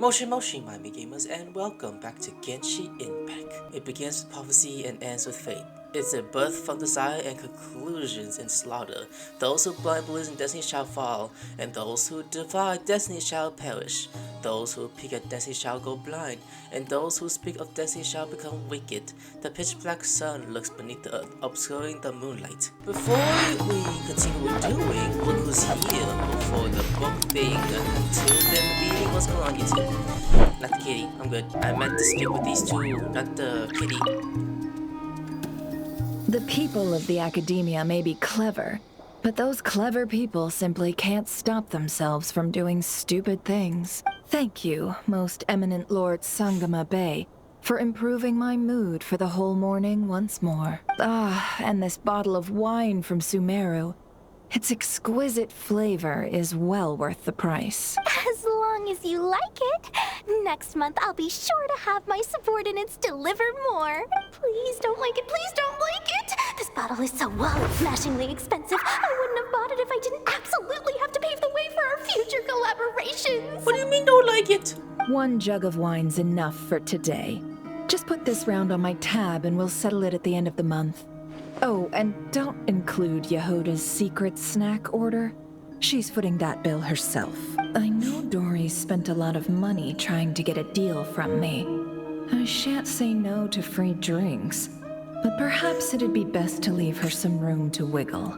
Moshi Moshi, Miami Gamers, and welcome back to Genshin Impact. It begins with prophecy and ends with fate. It's a birth from desire and conclusions in slaughter. Those who blind believe in destiny shall fall, and those who defy destiny shall perish. Those who peek at destiny shall go blind, and those who speak of destiny shall become wicked. The pitch black sun looks beneath the earth, obscuring the moonlight. Before we continue with doing, look who's here for the book thing. Until then, the meeting, what's going on, YouTube? Not the kitty, I'm good. I meant to speak with these two, not the kitty. The people of the academia may be clever, but those clever people simply can't stop themselves from doing stupid things. Thank you, most eminent Lord Sangama Bey, for improving my mood for the whole morning once more. And this bottle of wine from Sumeru. Its exquisite flavor is well worth the price. As long as you like it. Next month, I'll be sure to have my subordinates deliver more. Please don't like it, please don't like it! This bottle is so wallet-smashingly expensive. I wouldn't have bought it if I didn't absolutely have to pave the way for our future collaborations. What do you mean don't like it? One jug of wine's enough for today. Just put this round on my tab and we'll settle it at the end of the month. Oh, and don't include Yehoda's secret snack order. She's footing that bill herself. I know Dory spent a lot of money trying to get a deal from me. I shan't say no to free drinks, but perhaps it'd be best to leave her some room to wiggle.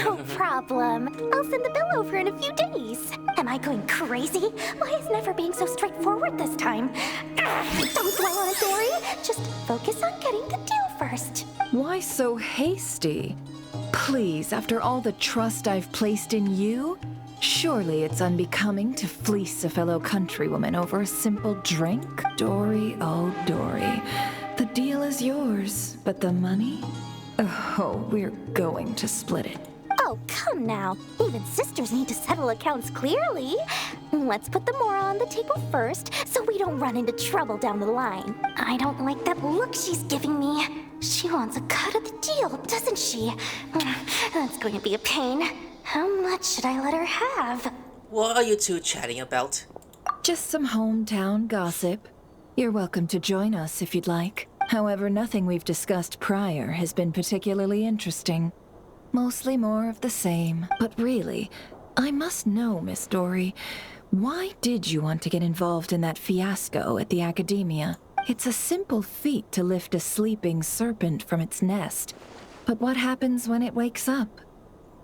No problem. I'll send the bill over in a few days. Am I going crazy? Why is Nefer being so straightforward this time? Don't dwell on it, Dory. Just focus on getting the deal first. Why so hasty? Please, after all the trust I've placed in you, surely it's unbecoming to fleece a fellow countrywoman over a simple drink? Dory, oh Dory, the deal is yours, but the money? Oh, we're going to split it. Oh, come now. Even sisters need to settle accounts clearly. Let's put the mora on the table first, so we don't run into trouble down the line. I don't like that look she's giving me. She wants a cut of the deal, doesn't she? That's going to be a pain. How much should I let her have? What are you two chatting about? Just some hometown gossip. You're welcome to join us if you'd like. However, nothing we've discussed prior has been particularly interesting. Mostly more of the same. But really, I must know, Miss Dory, why did you want to get involved in that fiasco at the academia? It's a simple feat to lift a sleeping serpent from its nest. But what happens when it wakes up?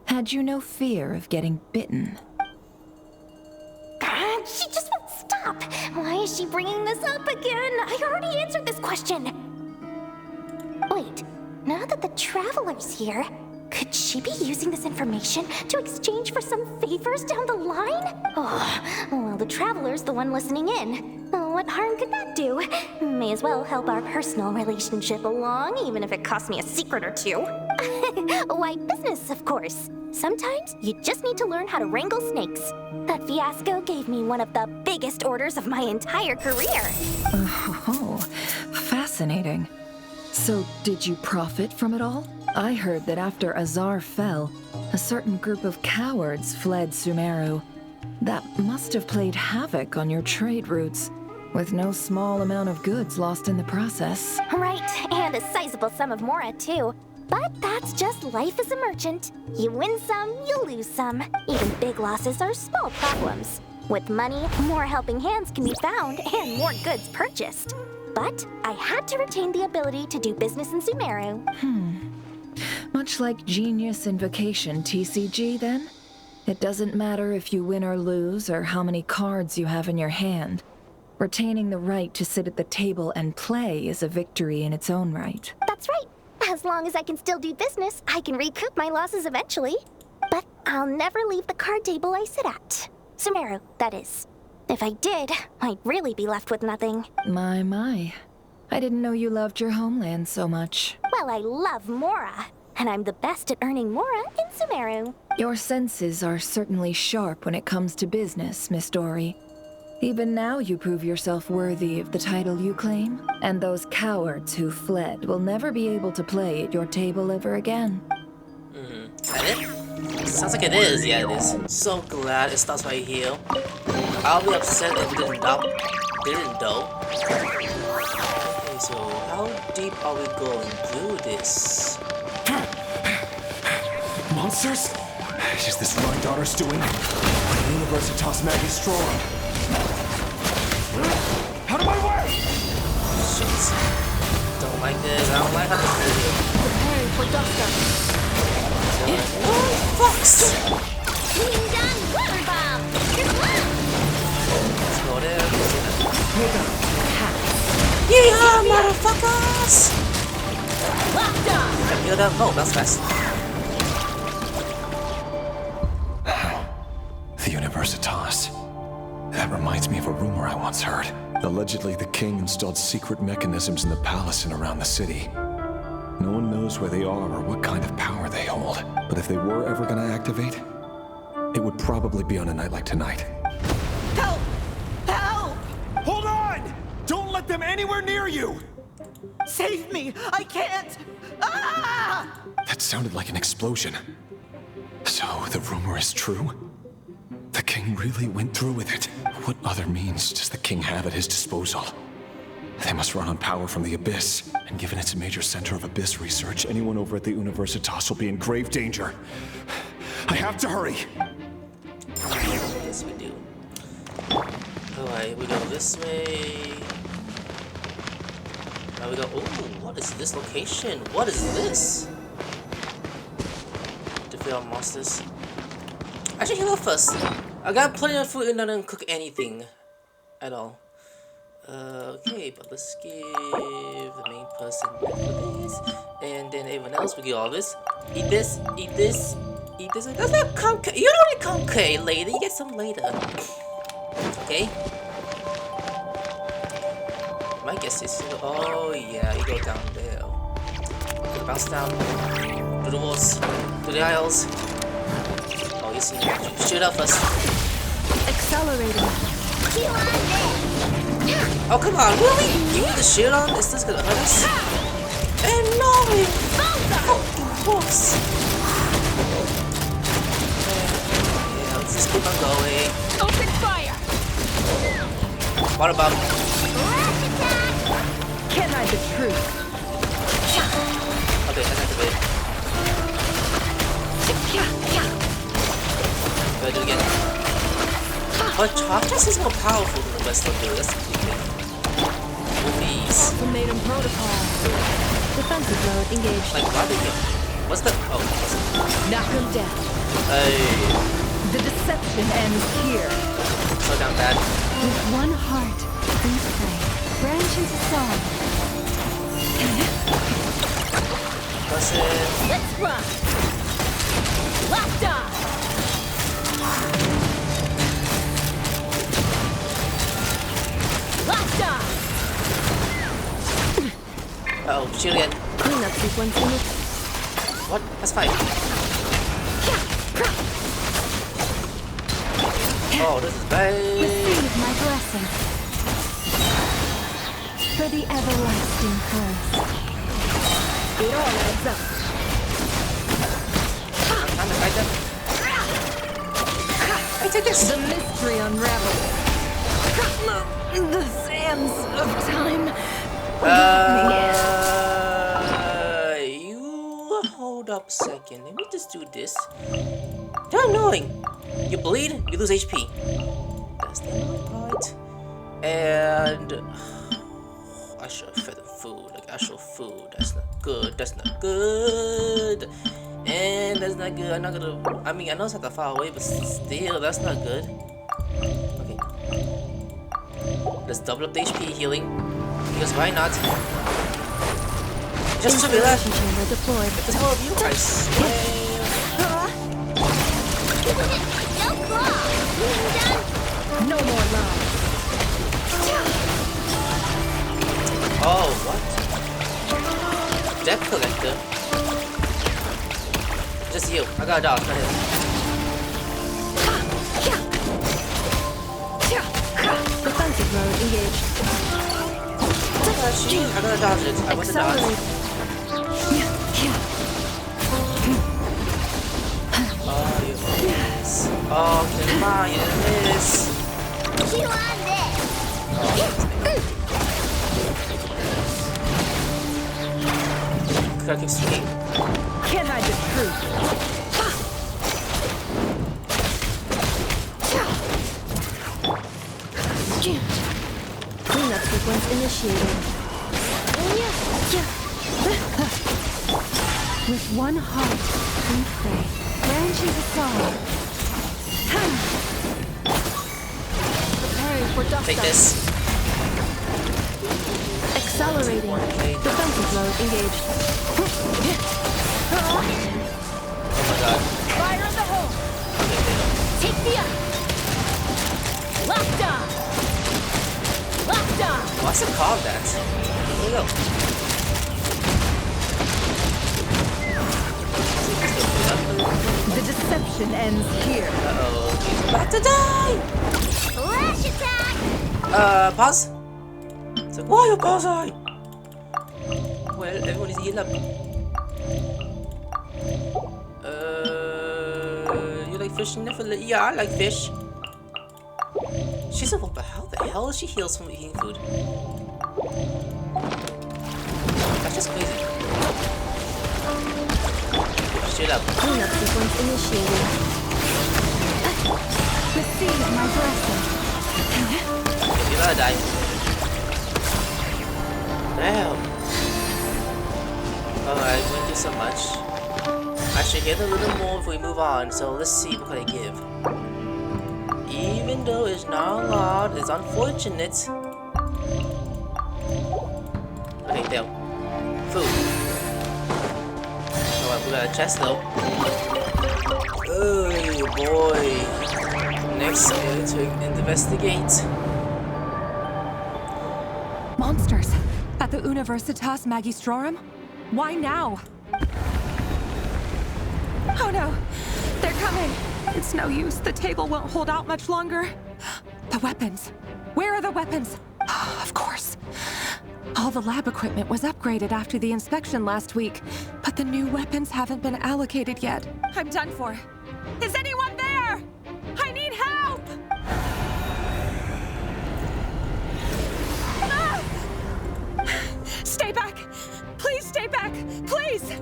Had you no fear of getting bitten? She just won't stop. Why is she bringing this up again? I already answered this question. Wait, now that the Traveler's here, could she be using this information to exchange for some favors down the line? Oh, well, the Traveler's the one listening in. What harm could that do? May as well help our personal relationship along, even if it costs me a secret or two. Why, business, of course. Sometimes you just need to learn how to wrangle snakes. That fiasco gave me one of the biggest orders of my entire career. Oh, fascinating. So, did you profit from it all? I heard that after Azar fell, a certain group of cowards fled Sumeru. That must have played havoc on your trade routes, with no small amount of goods lost in the process. Right, and a sizable sum of mora, too. But that's just life as a merchant. You win some, you lose some. Even big losses are small problems. With money, more helping hands can be found and more goods purchased. But I had to retain the ability to do business in Sumeru. Much like Genius Invocation TCG, then? It doesn't matter if you win or lose or how many cards you have in your hand. Retaining the right to sit at the table and play is a victory in its own right. That's right. As long as I can still do business, I can recoup my losses eventually. But I'll never leave the card table I sit at. Sumeru, that is. If I did, I'd really be left with nothing. My. I didn't know you loved your homeland so much. Well, I love mora, and I'm the best at earning mora in Sumeru. Your senses are certainly sharp when it comes to business, Miss Dory. Even now you prove yourself worthy of the title you claim, and those cowards who fled will never be able to play at your table ever again. Is that it? Sounds like it is, yeah it is. So glad it starts right here. I'll be upset if it didn't stop. didn't though. Okay, so how deep are we going through this? Monsters? Is this my daughter's doing? Universitas Magistral. Out of my way! Shit. Don't like this. I don't like how this is. Preparing for dust-up. Oh, fox! Being done, water bomb! Good luck! Let's go there. Here goes. Yeehaw, motherfuckers! Locked on! Can you hear that? No, that's fast. The Universitas. That reminds me of a rumor I once heard. Allegedly, the king installed secret mechanisms in the palace and around the city. No one knows where they are or what kind of power they hold. But if they were ever going to activate, it would probably be on a night like tonight. Help! Help! Hold on! Don't let them anywhere near you! Save me! I can't! Ah! That sounded like an explosion. So, the rumor is true? The king really went through with it. What other means does the king have at his disposal? They must run on power from the Abyss, and given it's a major center of Abyss research, anyone over at the Universitas will be in grave danger. I have to hurry! Yes, we do. Alright, we go this way. Now we go. Ooh, what is this location? What is this? Defeat all monsters. Actually, heal up first. I got plenty of food and I didn't cook anything at all. Okay, but let's give the main person this, and then everyone else will get all this. Eat this, eat this, eat this. That's not concave. You don't need concave later. You get some later. Okay. My guess is, oh yeah, you go down there. You bounce down to the walls, to the aisles. Oh, you see, shoot up first. Accelerating. Oh, come on, really? You need the shield on? Is this gonna hurt us? And no! Fucking books! Yeah, let's just keep on going. Open fire! Water bomb. Can't hide the truth. Okay, that's activated. Go do it again. But Chopchas is more powerful than the rest of them. That's the thing. Movies. Ultimatum protocol. Defensive mode engaged. Like, why did you... What's that? Oh, what's it? Knock him down. Hey. The deception ends here. So down bad. With one heart, we pray. Branch into song. Press it. Let's run! Locked on! Locked on! Uh-oh, shoot again. Cleanup sequence in it. What? That's fine. Oh, this is bad. Receive my blessing. For the everlasting curse. It all adds up. I'm trying to fight them. Hey, take this! The mystery unravels. The sands of time. You hold up a second. Let me just do this. They're annoying. You bleed, you lose HP. That's the annoying part. And I should have fed them food, like actual food. That's not good. That's not good. And that's not good. I'm not gonna. I mean, I know it's not that far away, but still, that's not good. Okay. Let's double up the HP healing. Because why not? Just to be left. Chamber deployed. It's all of you guys. No more lies. Oh, what? Debt collector? Just you. I got a dog. Not him. Defensive mode engaged. I gotta dodge it. I want to dodge. Oh, you miss. Oh, Jeremiah, you miss. You on this! Nod-Krai extreme. Can't hide the truth. Cleanup sequence initiated. With one heart, we pray. Branching the song. Preparing for dust. Take this. Accelerating. Defensive mode engaged. Oh my god. Fire in the hole! Take the up! Locked on! Locked on! What's it called that? Here we go. The deception ends here. Uh-oh. He's about to die! Flash attack! Pause? It's like, why you pause? Well, everyone is healed up. You like fish, Nefer? Yeah, I like fish. She's a but how the hell is she heals from eating food? That's just crazy. Straight up. Cleanup sequence initiated. Receive my blessing. You're gonna die. Damn. Alright, went through so much. I should get a little more if we move on, so let's see what I give. Even though it's not a lot, it's unfortunate. Okay, damn. Food. Alright, we got a chest though. Oh boy. Next, I need to investigate. Monsters! At the Universitas Magistrorum? Why now? Oh no! They're coming! It's no use. The table won't hold out much longer. The weapons. Where are the weapons? Of course. All the lab equipment was upgraded after the inspection last week, but the new weapons haven't been allocated yet. I'm done for. Is anyone there? I need help! Ah! Stay back! Please stay back! Please!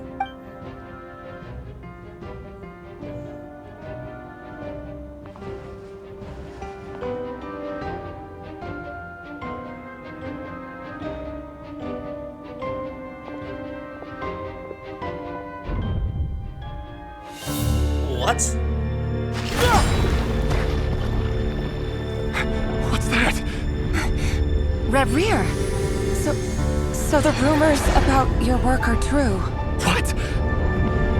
What? What's that? Rerir! So the rumors about your work are true. What?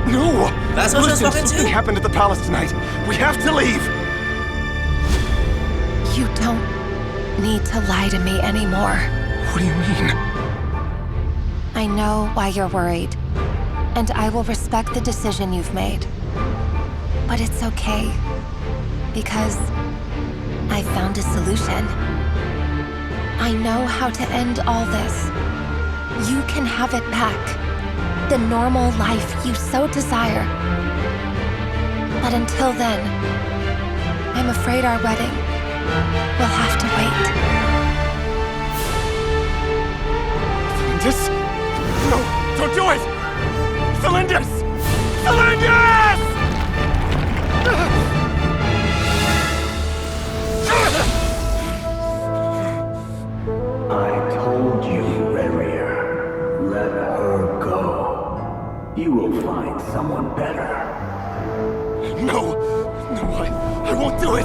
No! That's what she was Listen, talking something to? happened at the palace tonight. We have to leave! You don't need to lie to me anymore. What do you mean? I know why you're worried, and I will respect the decision you've made. But it's okay, because I found a solution. I know how to end all this. You can have it back. The normal life you so desire. But until then, I'm afraid our wedding will have to wait. Cylinders? No, don't do it! Cylinders! Cylinders! I told you, Rerir. Let her go. You will find someone better. No! No, I won't do it! I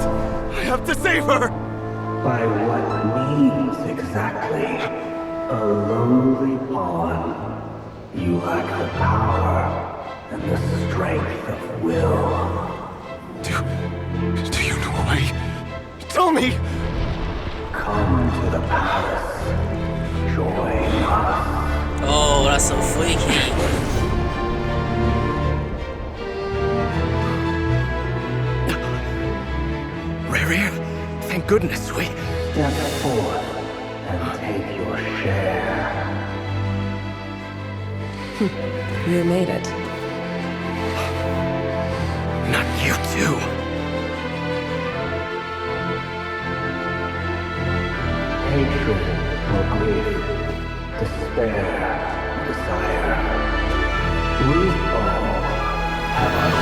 have to save her! By what means exactly? A lowly pawn. You lack the power and the strength of will. Do you know why? Tell me! Come to the palace. Join us. Oh, that's so freaky. Rerir, thank goodness we... Step forth and take your share. You made it. Not you too. Hatred or grief, despair or desire. We all have our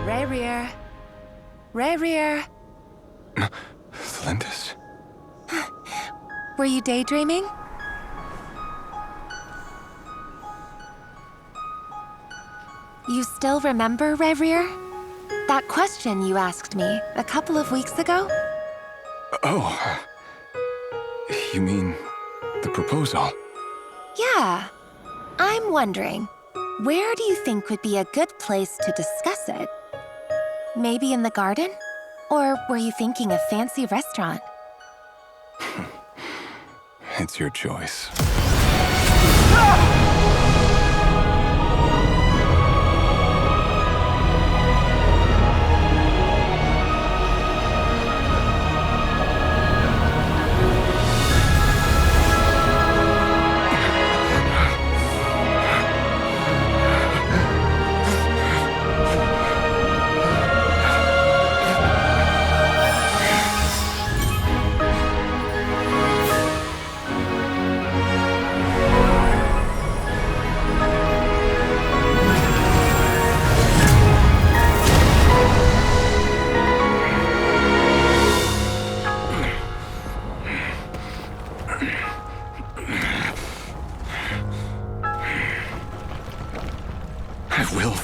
Rerir. Rerir. Thalindis? Were you daydreaming? You still remember, Rerir? That question you asked me a couple of weeks ago? Oh, you mean the proposal? Yeah. I'm wondering, where do you think would be a good place to discuss it? Maybe in the garden? Or were you thinking a fancy restaurant? It's your choice.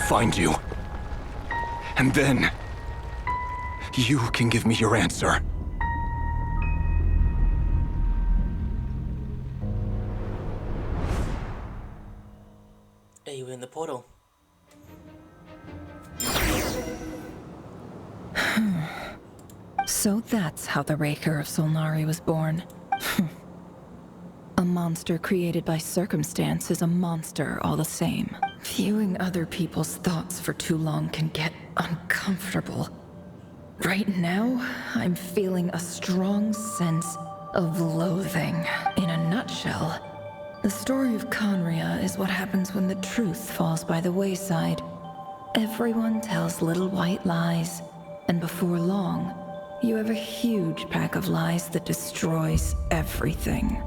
Find you. And then, you can give me your answer. Hey, you in the portal. So that's how the Raker of Solnari was born. A monster created by circumstance is a monster all the same. Viewing other people's thoughts for too long can get uncomfortable. Right now, I'm feeling a strong sense of loathing. In a nutshell, the story of Conria is what happens when the truth falls by the wayside. Everyone tells little white lies, and before long, you have a huge pack of lies that destroys everything.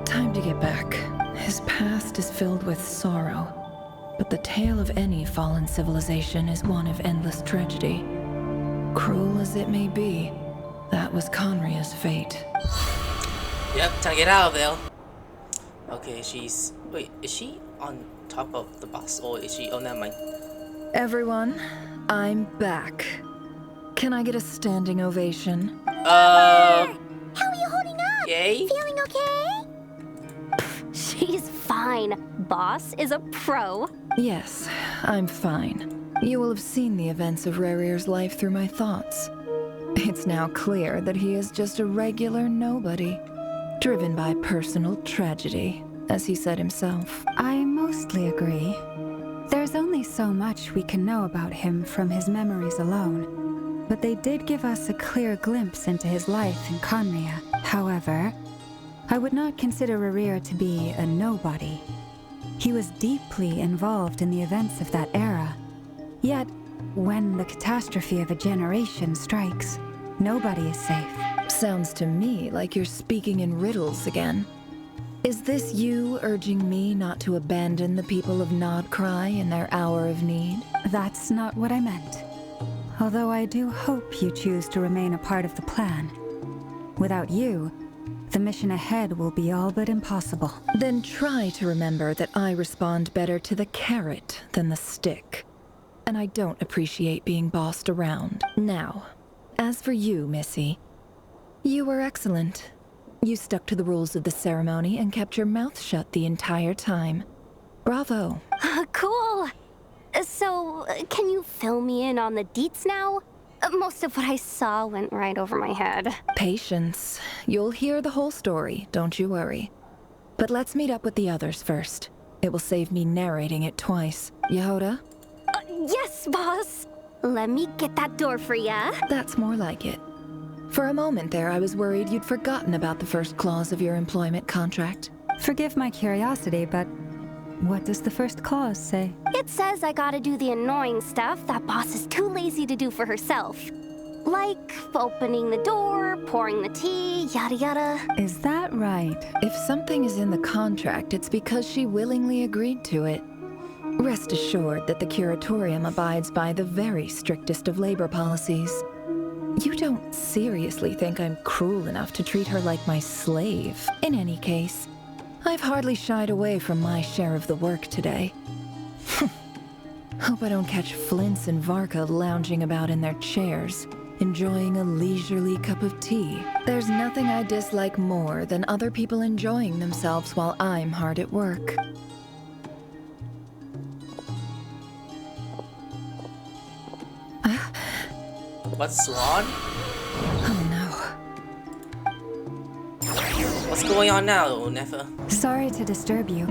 Time to get back. His past is filled with sorrow, but the tale of any fallen civilization is one of endless tragedy. Cruel as it may be, that was Conria's fate. Yep, time to get out of there. Okay, she's... Wait, is she on top of the boss, or is she... Oh, never mind. Everyone, I'm back. Can I get a standing ovation? How are you holding up? Yay? Feeling okay? She's fine. Boss is a pro. Yes, I'm fine. You will have seen the events of Rerir's life through my thoughts. It's now clear that he is just a regular nobody, driven by personal tragedy, as he said himself. I mostly agree. There's only so much we can know about him from his memories alone, but they did give us a clear glimpse into his life in Conria. However, I would not consider Rerir to be a nobody. He was deeply involved in the events of that era. Yet, when the catastrophe of a generation strikes, nobody is safe. Sounds to me like you're speaking in riddles again. Is this you urging me not to abandon the people of Nod-Krai in their hour of need? That's not what I meant. Although I do hope you choose to remain a part of the plan. Without you, the mission ahead will be all but impossible. Then try to remember that I respond better to the carrot than the stick. And I don't appreciate being bossed around. Now, as for you, Missy, you were excellent. You stuck to the rules of the ceremony and kept your mouth shut the entire time. Bravo. Cool. So, can you fill me in on the deets now? Most of what I saw went right over my head. Patience. You'll hear the whole story, don't you worry. But let's meet up with the others first. It will save me narrating it twice. Yehoda? Yes, boss. Let me get that door for ya. That's more like it. For a moment there, I was worried you'd forgotten about the first clause of your employment contract. Forgive my curiosity, but What does the first clause say? It says I gotta do the annoying stuff that boss is too lazy to do for herself. Like opening the door, pouring the tea, yada yada. Is that right? If something is in the contract, it's because she willingly agreed to it. Rest assured that the curatorium abides by the very strictest of labor policies. You don't seriously think I'm cruel enough to treat her like my slave? In any case, I've hardly shied away from my share of the work today. Hope I don't catch Flintz and Varka lounging about in their chairs, enjoying a leisurely cup of tea. There's nothing I dislike more than other people enjoying themselves while I'm hard at work. What's wrong? Oh no. What's going on now, Nefer? Sorry to disturb you,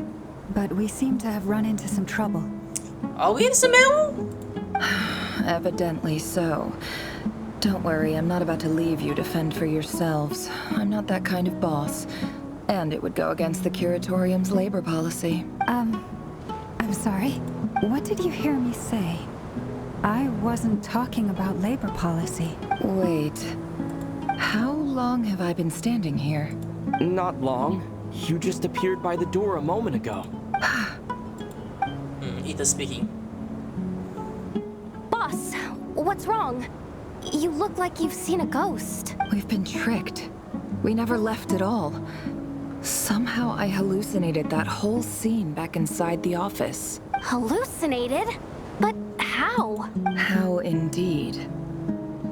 but we seem to have run into some trouble. Are we in some trouble? Evidently so. Don't worry, I'm not about to leave you to fend for yourselves. I'm not that kind of boss. And it would go against the curatorium's labor policy. I'm sorry. What did you hear me say? I wasn't talking about labor policy. Wait. How long have I been standing here? Not long. You just appeared by the door a moment ago. Ether speaking. Boss, what's wrong? You look like you've seen a ghost. We've been tricked. We never left at all. Somehow I hallucinated that whole scene back inside the office. Hallucinated? But how? How indeed.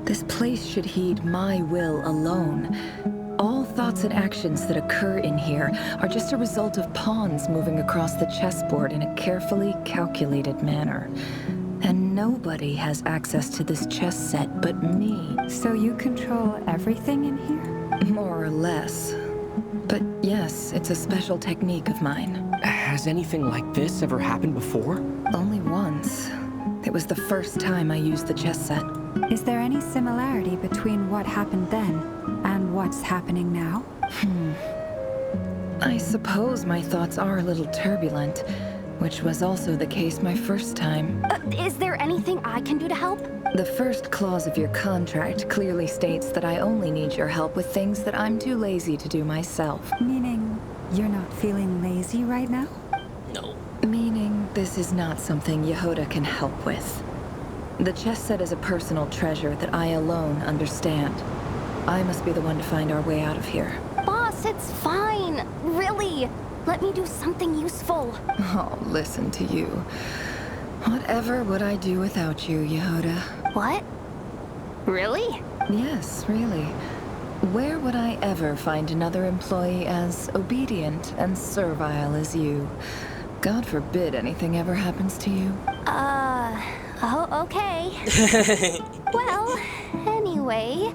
This place should heed my will alone. All thoughts and actions that occur in here are just a result of pawns moving across the chessboard in a carefully calculated manner. And nobody has access to this chess set but me. So you control everything in here? More or less. But yes, it's a special technique of mine. Has anything like this ever happened before? Only once. It was the first time I used the chess set. Is there any similarity between what happened then and what's happening now? I suppose my thoughts are a little turbulent, which was also the case my first time. Is there anything I can do to help? The first clause of your contract clearly states that I only need your help with things that I'm too lazy to do myself. Meaning, you're not feeling lazy right now? No. Meaning, this is not something Yehoda can help with. The chess set is a personal treasure that I alone understand. I must be the one to find our way out of here. Boss, it's fine. Really. Let me do something useful. Oh, listen to you. Whatever would I do without you, Yehoda? What? Really? Yes, really. Where would I ever find another employee as obedient and servile as you? God forbid anything ever happens to you. Oh, okay. Well, anyway,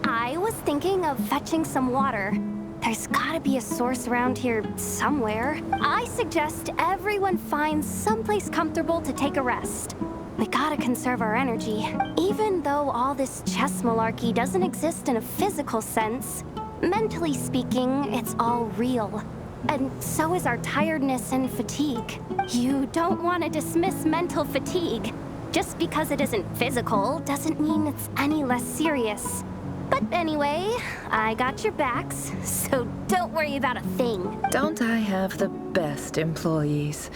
I was thinking of fetching some water. There's gotta be a source around here somewhere. I suggest everyone finds someplace comfortable to take a rest. We gotta conserve our energy. Even though all this chess malarkey doesn't exist in a physical sense, mentally speaking, it's all real. And so is our tiredness and fatigue. You don't want to dismiss mental fatigue. Just because it isn't physical doesn't mean it's any less serious. But anyway, I got your backs, so don't worry about a thing. Don't I have the best employees?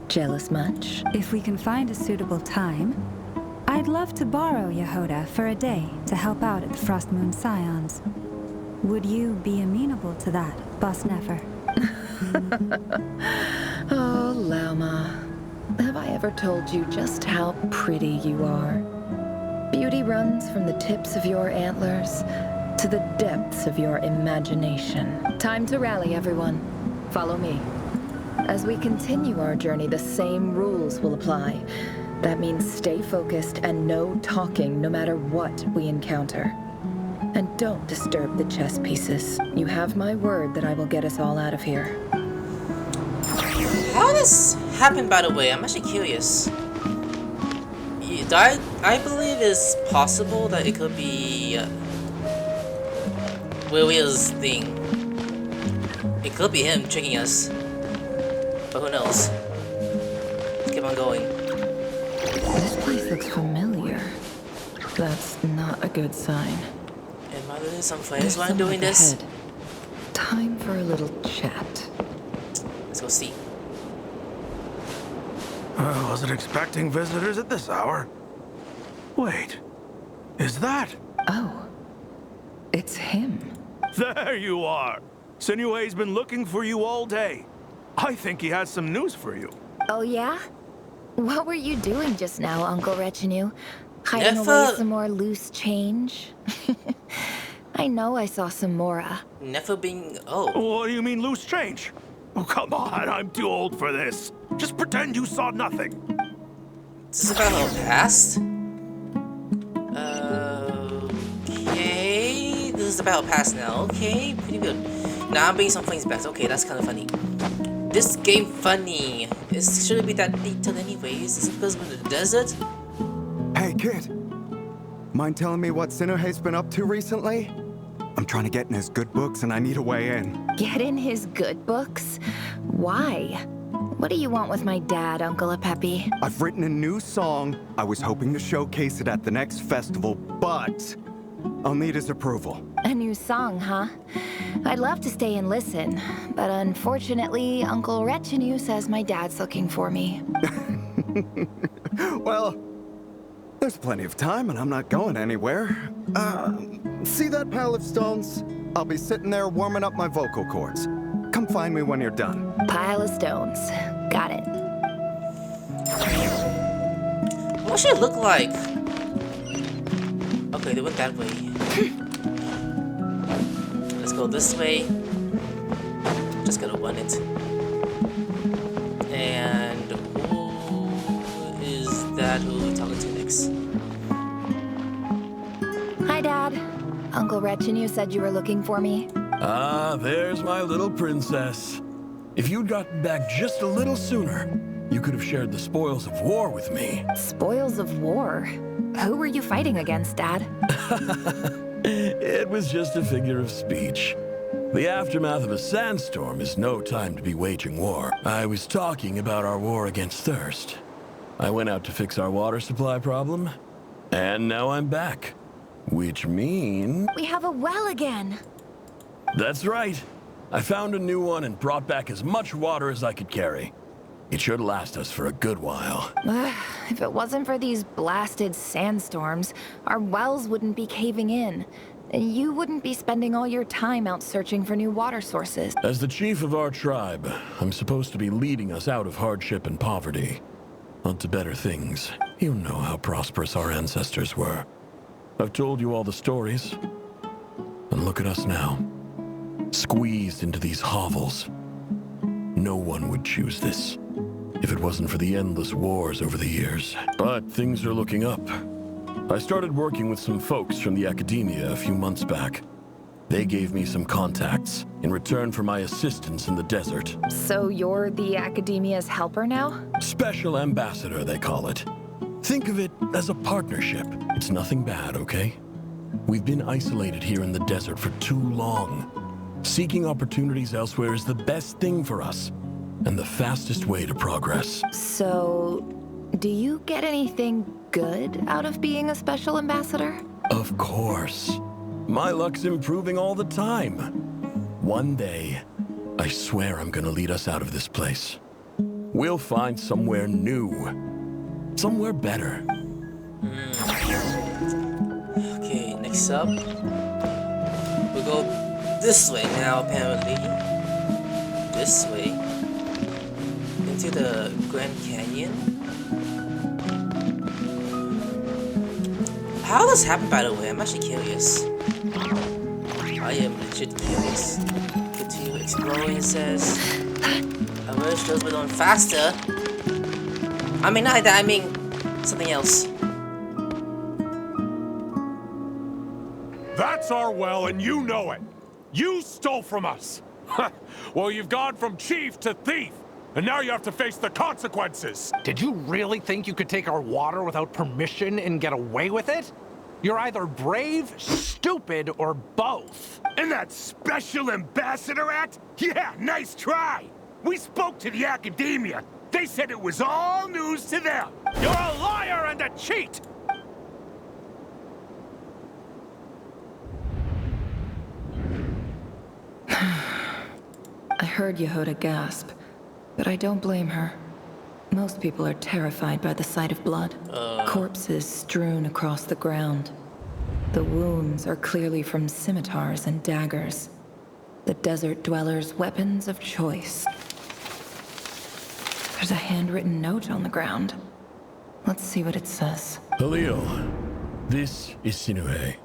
Jealous much? If we can find a suitable time, I'd love to borrow Yehoda for a day to help out at the Frost Moon Scions. Would you be amenable to that, Boss Nefer? Oh, Lauma. Have I ever told you just how pretty you are? Beauty runs from the tips of your antlers to the depths of your imagination. Time to rally, everyone. Follow me. As we continue our journey, the same rules will apply. That means stay focused and no talking no matter what we encounter. And don't disturb the chess pieces. You have my word that I will get us all out of here. How this happened, by the way? I'm actually curious. I believe it's possible that it could be Rerir's thing. It could be him tricking us, but who knows? going? This place looks familiar. That's not a good sign. Am I losing some friends There's while I'm doing someone this? ahead. Time for a little chat. Let's go see. I wasn't expecting visitors at this hour. Wait, is that? Oh, it's him. There you are. Sinue's been looking for you all day. I think he has some news for you. Oh yeah? What were you doing just now, Uncle Retinue? Hiding Nefer. away some more loose change? I know I saw some Mora. Never being. Oh. What do you mean loose change? Oh, come on, I'm too old for this. Just pretend you saw nothing. This is about her past? Okay. This is about her past now. Okay, pretty good. Now I'm bringing some things back. Okay, that's kind of funny. This game funny. It shouldn't be that detailed anyways. Is it because we're in the desert? Hey, kid. Mind telling me what Sinuhe's been up to recently? I'm trying to get in his good books and I need a way in. Get in his good books? Why? What do you want with my dad, Uncle Apepi? I've written a new song. I was hoping to showcase it at the next festival, but I'll need his approval. A new song, huh? I'd love to stay and listen, but unfortunately, Uncle Retinue says my dad's looking for me. Well, there's plenty of time and I'm not going anywhere. See that pile of stones? I'll be sitting there warming up my vocal cords. Come find me when you're done. Pile of stones. Got it. What should it look like? Okay, they went that way. Let's go this way. Just gotta run it. And who is that who we're talking to next? Hi, Dad. Uncle Retinue said you were looking for me. Ah, there's my little princess. If you'd gotten back just a little sooner, you could have shared the spoils of war with me. Spoils of war? Who were you fighting against, Dad? It was just a figure of speech. The aftermath of a sandstorm is no time to be waging war. I was talking about our war against thirst. I went out to fix our water supply problem, and now I'm back. Which means... We have a well again. That's right. I found a new one and brought back as much water as I could carry. It should last us for a good while. If it wasn't for these blasted sandstorms, our wells wouldn't be caving in. You wouldn't be spending all your time out searching for new water sources. As the chief of our tribe, I'm supposed to be leading us out of hardship and poverty, onto better things. You know how prosperous our ancestors were. I've told you all the stories. And look at us now. Squeezed into these hovels. No one would choose this if it wasn't for the endless wars over the years. But things are looking up. I started working with some folks from the academia a few months back. They gave me some contacts in return for my assistance in the desert. So you're the academia's helper now? Special ambassador, they call it. Think of it as a partnership. It's nothing bad, okay? We've been isolated here in the desert for too long. Seeking opportunities elsewhere is the best thing for us, and the fastest way to progress. So, do you get anything good out of being a special ambassador? Of course. My luck's improving all the time. One day, I swear I'm gonna lead us out of this place. We'll find somewhere new. Somewhere better. Okay, next up. We'll go this way now, apparently. This way. Into the Grand Canyon. How does this happen, by the way? I'm actually curious. I am legit curious. Continue exploring, it says. I wish those were going faster. I mean, not like that, I mean something else. That's our well, and you know it. You stole from us. Well, you've gone from chief to thief, and now you have to face the consequences. Did you really think you could take our water without permission and get away with it? You're either brave, stupid, or both. And that special ambassador act? Yeah, nice try. We spoke to the academia. They They said it was all news to them. You're a liar and a cheat! I heard Yehuda gasp, but I don't blame her. Most people are terrified by the sight of blood. Corpses strewn across the ground. The wounds are clearly from scimitars and daggers. The desert dwellers' weapons of choice. There's a handwritten note on the ground. Let's see what it says. Halil, this is Sinuhe,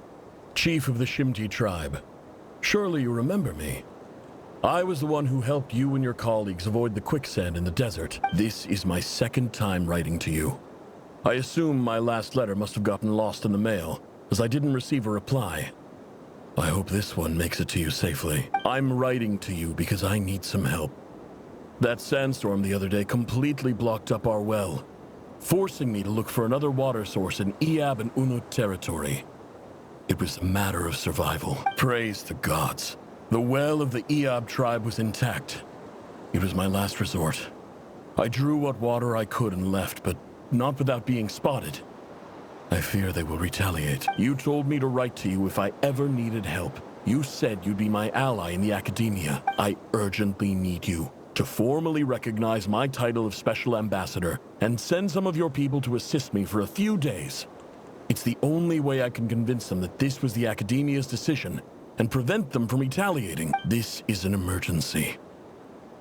chief of the Shimti tribe. Surely you remember me. I was the one who helped you and your colleagues avoid the quicksand in the desert. This is my second time writing to you. I assume my last letter must have gotten lost in the mail, as I didn't receive a reply. I hope this one makes it to you safely. I'm writing to you because I need some help. That sandstorm the other day completely blocked up our well, forcing me to look for another water source in Iab and Unut territory. It was a matter of survival. Praise the gods. The well of the Iab tribe was intact. It was my last resort. I drew what water I could and left, but not without being spotted. I fear they will retaliate. You told me to write to you if I ever needed help. You said you'd be my ally in the academia. I urgently need you to formally recognize my title of Special Ambassador and send some of your people to assist me for a few days. It's the only way I can convince them that this was the academia's decision and prevent them from retaliating. This is an emergency.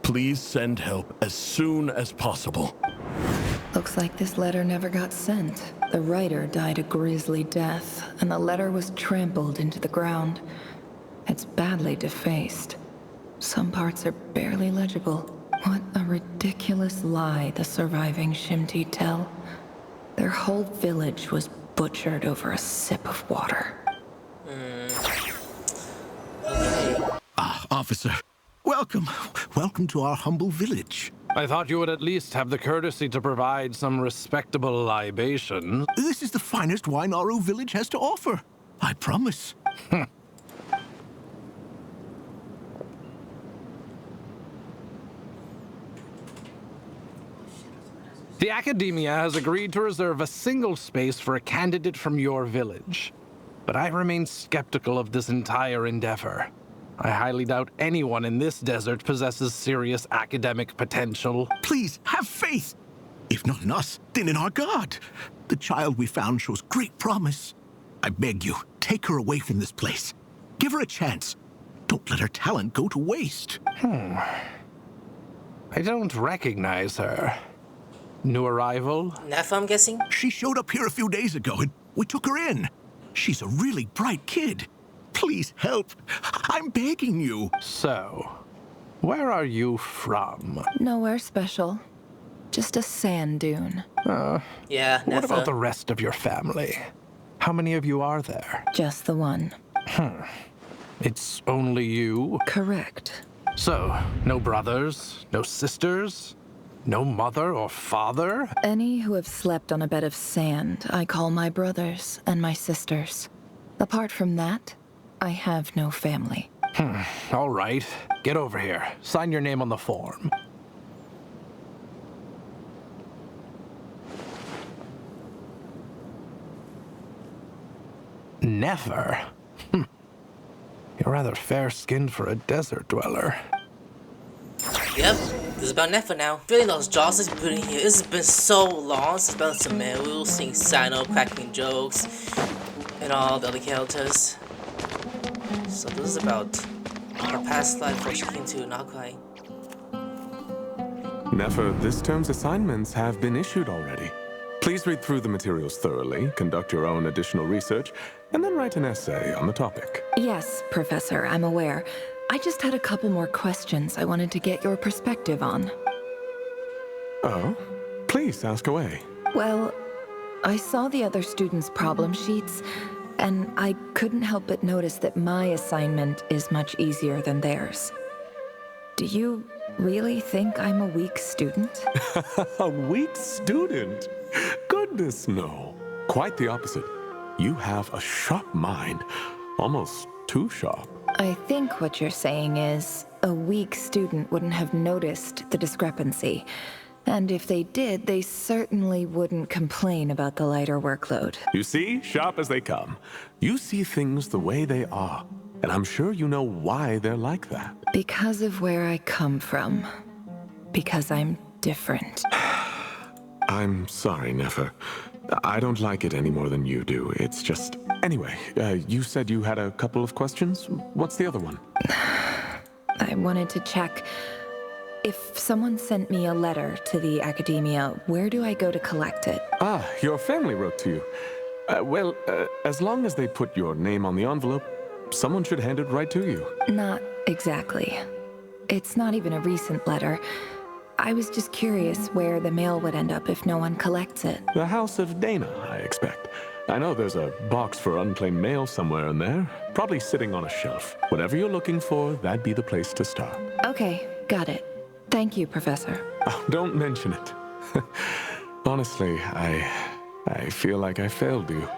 Please send help as soon as possible. Looks like this letter never got sent. The writer died a grisly death, and the letter was trampled into the ground. It's badly defaced. Some parts are barely legible. What a ridiculous lie the surviving Shimti tell. Their whole village was butchered over a sip of water. Ah, officer. Welcome. Welcome to our humble village. I thought you would at least have the courtesy to provide some respectable libation. This is the finest wine Aru village has to offer. I promise. The Academia has agreed to reserve a single space for a candidate from your village. But I remain skeptical of this entire endeavor. I highly doubt anyone in this desert possesses serious academic potential. Please, have faith. If not in us, then in our god. The child we found shows great promise. I beg you, take her away from this place. Give her a chance. Don't let her talent go to waste. I don't recognize her. New arrival? Nefer, I'm guessing? She showed up here a few days ago and we took her in. She's a really bright kid. Please help. I'm begging you. So, where are you from? Nowhere special. Just a sand dune. Yeah, Nefer. What about the rest of your family? How many of you are there? Just the one. It's only you? Correct. So, no brothers, no sisters, no mother or father? Any who have slept on a bed of sand, I call my brothers and my sisters. Apart from that, I have no family. All right. Get over here. Sign your name on the form. Nefer? You're rather fair-skinned for a desert dweller. Yep, this is about Nefer now. Feeling those jaws he's putting here. This has been so long since about Samuel, seeing Sino cracking jokes, and all the other characters. So this is about her past life before she came to Nod-Krai. Nefer, this term's assignments have been issued already. Please read through the materials thoroughly, conduct your own additional research, and then write an essay on the topic. Yes, Professor, I'm aware. I just had a couple more questions I wanted to get your perspective on. Oh? Please, ask away. Well, I saw the other students' problem sheets, and I couldn't help but notice that my assignment is much easier than theirs. Do you really think I'm a weak student? A weak student? Goodness, no. Quite the opposite. You have a sharp mind. Almost too sharp. I think what you're saying is, a weak student wouldn't have noticed the discrepancy. And if they did, they certainly wouldn't complain about the lighter workload. You see, sharp as they come. You see things the way they are. And I'm sure you know why they're like that. Because of where I come from. Because I'm different. I'm sorry, Nefer. I don't like it any more than you do. It's just... Anyway, you said you had a couple of questions? What's the other one? I wanted to check... If someone sent me a letter to the academia, where do I go to collect it? Ah, your family wrote to you. Well, as long as they put your name on the envelope, someone should hand it right to you. Not exactly. It's not even a recent letter. I was just curious where the mail would end up if no one collects it. The House of Dana, I expect. I know there's a box for unclaimed mail somewhere in there, probably sitting on a shelf. Whatever you're looking for, that'd be the place to start. Okay, got it. Thank you, Professor. Oh, don't mention it. Honestly, I feel like I failed you.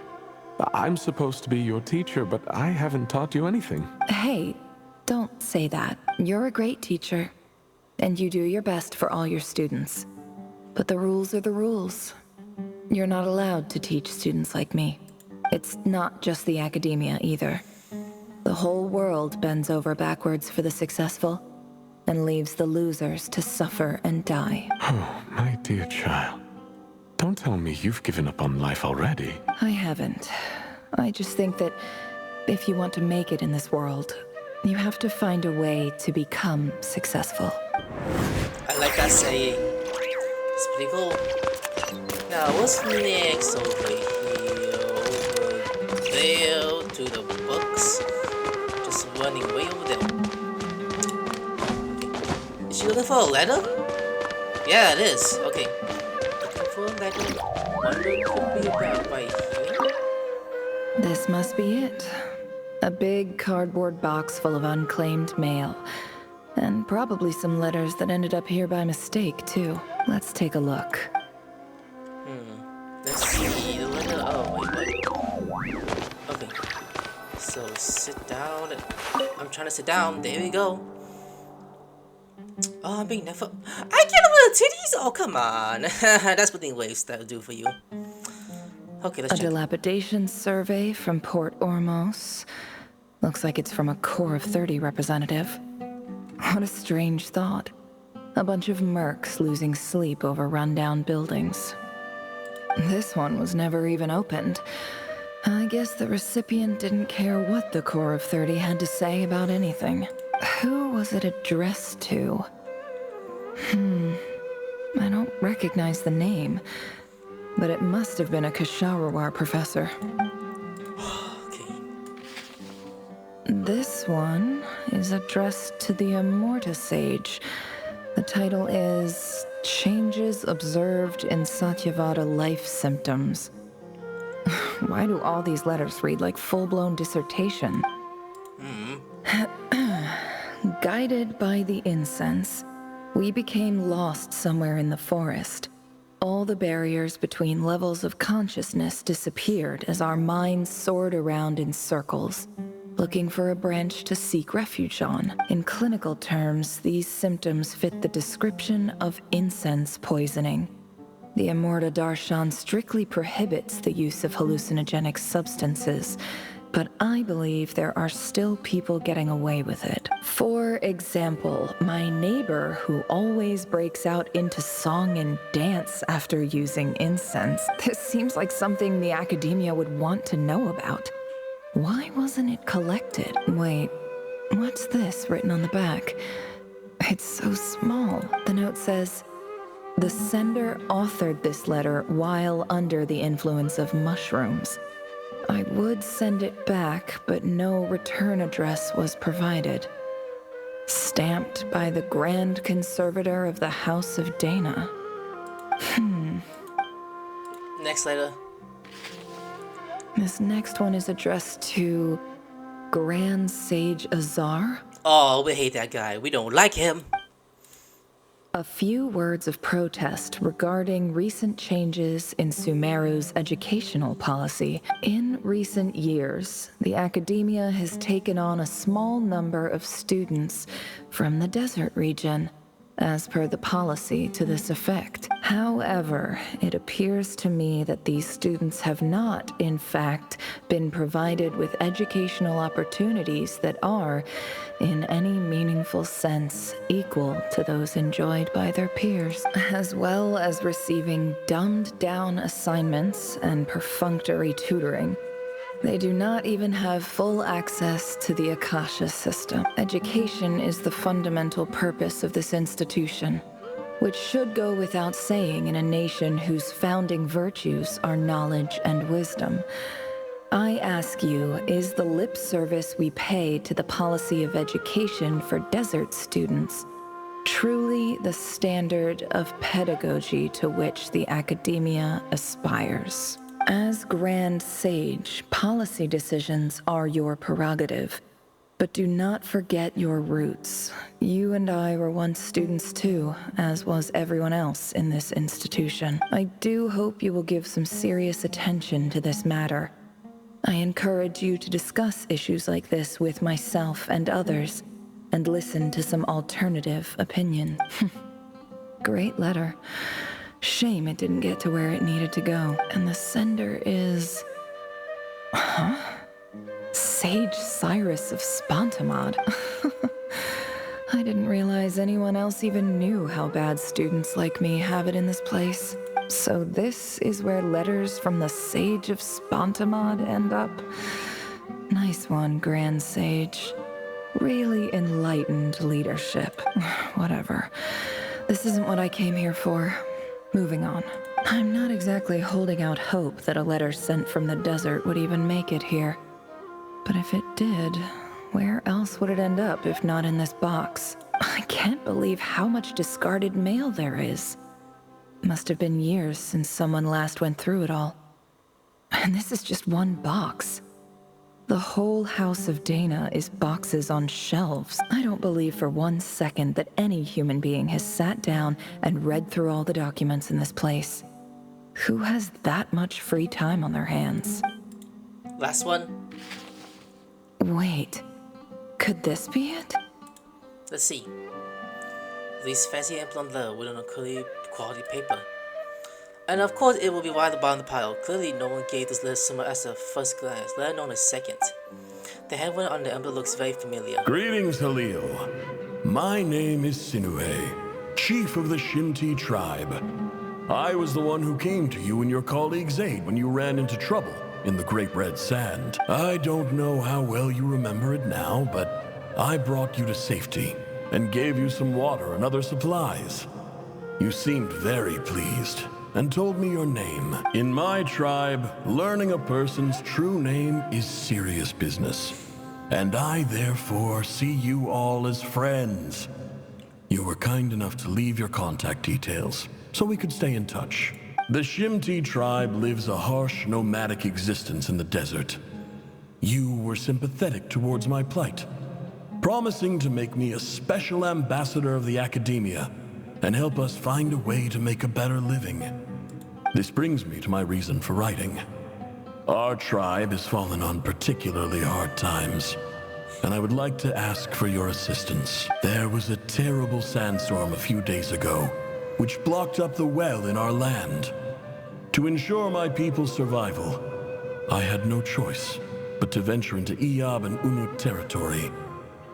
I'm supposed to be your teacher, but I haven't taught you anything. Hey, don't say that. You're a great teacher, and you do your best for all your students. But the rules are the rules. You're not allowed to teach students like me. It's not just the academia either. The whole world bends over backwards for the successful, and leaves the losers to suffer and die. Oh, my dear child. Don't tell me you've given up on life already. I haven't. I just think that if you want to make it in this world, you have to find a way to become successful. I like that saying. It's pretty cool. Now, what's next over here? Over there to the books. Just running way over there. Is she looking for a letter? Yeah, it is. Okay. Looking for a letter. Wonder what it could be about right here. This must be it. A big cardboard box full of unclaimed mail. And probably some letters that ended up here by mistake, too. Let's take a look. Let's see the letter. Oh, wait. Okay. So sit down. I'm trying to sit down. There we go. Oh, I'm being Nefer. I get a little titties? Oh, come on. That's what the waves that'll do for you. Okay, let's check. A dilapidation survey from Port Ormos. Looks like it's from a Core of 30 representative. What a strange thought. A bunch of mercs losing sleep over rundown buildings. This one was never even opened. I guess the recipient didn't care what the Core of 30 had to say about anything. Who was it addressed to? I don't recognize the name, but it must have been a Kasharawar professor. Okay. This one is addressed to the Immorta Sage. The title is Changes Observed in Satyavada Life Symptoms. Why do all these letters read like full-blown dissertation? Guided by the incense, we became lost somewhere in the forest. All the barriers between levels of consciousness disappeared as our minds soared around in circles, looking for a branch to seek refuge on. In clinical terms, these symptoms fit the description of incense poisoning. The Immorta Darshan strictly prohibits the use of hallucinogenic substances, but I believe there are still people getting away with it. For example, my neighbor who always breaks out into song and dance after using incense. This seems like something the academia would want to know about. Why wasn't it collected? Wait, what's this written on the back? It's so small. The note says, "The sender authored this letter while under the influence of mushrooms. I would send it back, but no return address was provided. Stamped by the Grand Conservator of the House of Dana." Next letter. This next one is addressed to Grand Sage Azar. Oh, we hate that guy. We don't like him. A few words of protest regarding recent changes in Sumeru's educational policy. In recent years, the academia has taken on a small number of students from the desert region. as per the policy to this effect. However, it appears to me that these students have not, in fact, been provided with educational opportunities that are, in any meaningful sense, equal to those enjoyed by their peers, as well as receiving dumbed-down assignments and perfunctory tutoring. They do not even have full access to the Akasha system. Education is the fundamental purpose of this institution, which should go without saying in a nation whose founding virtues are knowledge and wisdom. I ask you, is the lip service we pay to the policy of education for desert students truly the standard of pedagogy to which the academia aspires? As Grand Sage, policy decisions are your prerogative, but do not forget your roots. You and I were once students too, as was everyone else in this institution. I do hope you will give some serious attention to this matter. I encourage you to discuss issues like this with myself and others, and listen to some alternative opinion. Great letter. Shame it didn't get to where it needed to go. And the sender is... Huh? Sage Cyrus of Spontamod. I didn't realize anyone else even knew how bad students like me have it in this place. So this is where letters from the Sage of Spontamod end up? Nice one, Grand Sage. Really enlightened leadership. Whatever. This isn't what I came here for. Moving on. I'm not exactly holding out hope that a letter sent from the desert would even make it here. But if it did, where else would it end up if not in this box? I can't believe how much discarded mail there is. Must have been years since someone last went through it all. And this is just one box. The whole House of Dana is boxes on shelves. I don't believe for 1 second that any human being has sat down and read through all the documents in this place. Who has that much free time on their hands? Last one. Wait, could this be it? Let's see. These fancy emblem letter with an quality paper. And of course it will be right at the bottom of the pile. Clearly no one gave this letter so much as a first glance, let alone a second. The handwriting on the emblem looks very familiar. Greetings, Halil. My name is Sinue, chief of the Shinti tribe. I was the one who came to you and your colleague's aid when you ran into trouble in the Great Red Sand. I don't know how well you remember it now, but I brought you to safety and gave you some water and other supplies. You seemed very pleased and told me your name. In my tribe, learning a person's true name is serious business, and I therefore see you all as friends. You were kind enough to leave your contact details, so we could stay in touch. The Shinti tribe lives a harsh, nomadic existence in the desert. You were sympathetic towards my plight, promising to make me a special ambassador of the academia and help us find a way to make a better living. This brings me to my reason for writing. Our tribe has fallen on particularly hard times, and I would like to ask for your assistance. There was a terrible sandstorm a few days ago, which blocked up the well in our land. To ensure my people's survival, I had no choice but to venture into Iyab and Unut territory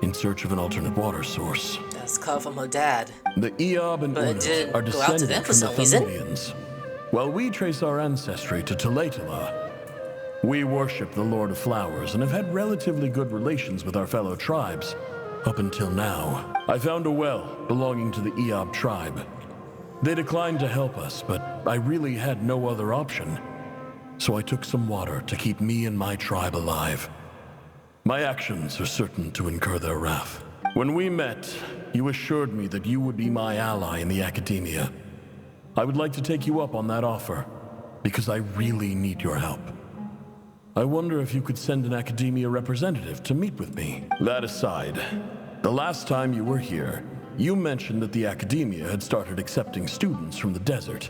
in search of an alternate water source. That's called from her dad. The Iyab and Unut are descended from the Thamilians. While we trace our ancestry to Tulatala, we worship the Lord of Flowers and have had relatively good relations with our fellow tribes up until now. I found a well belonging to the Iyab tribe. They declined to help us, but I really had no other option. So I took some water to keep me and my tribe alive. My actions are certain to incur their wrath. When we met, you assured me that you would be my ally in the academia. I would like to take you up on that offer, because I really need your help. I wonder if you could send an academia representative to meet with me. That aside, the last time you were here, you mentioned that the academia had started accepting students from the desert,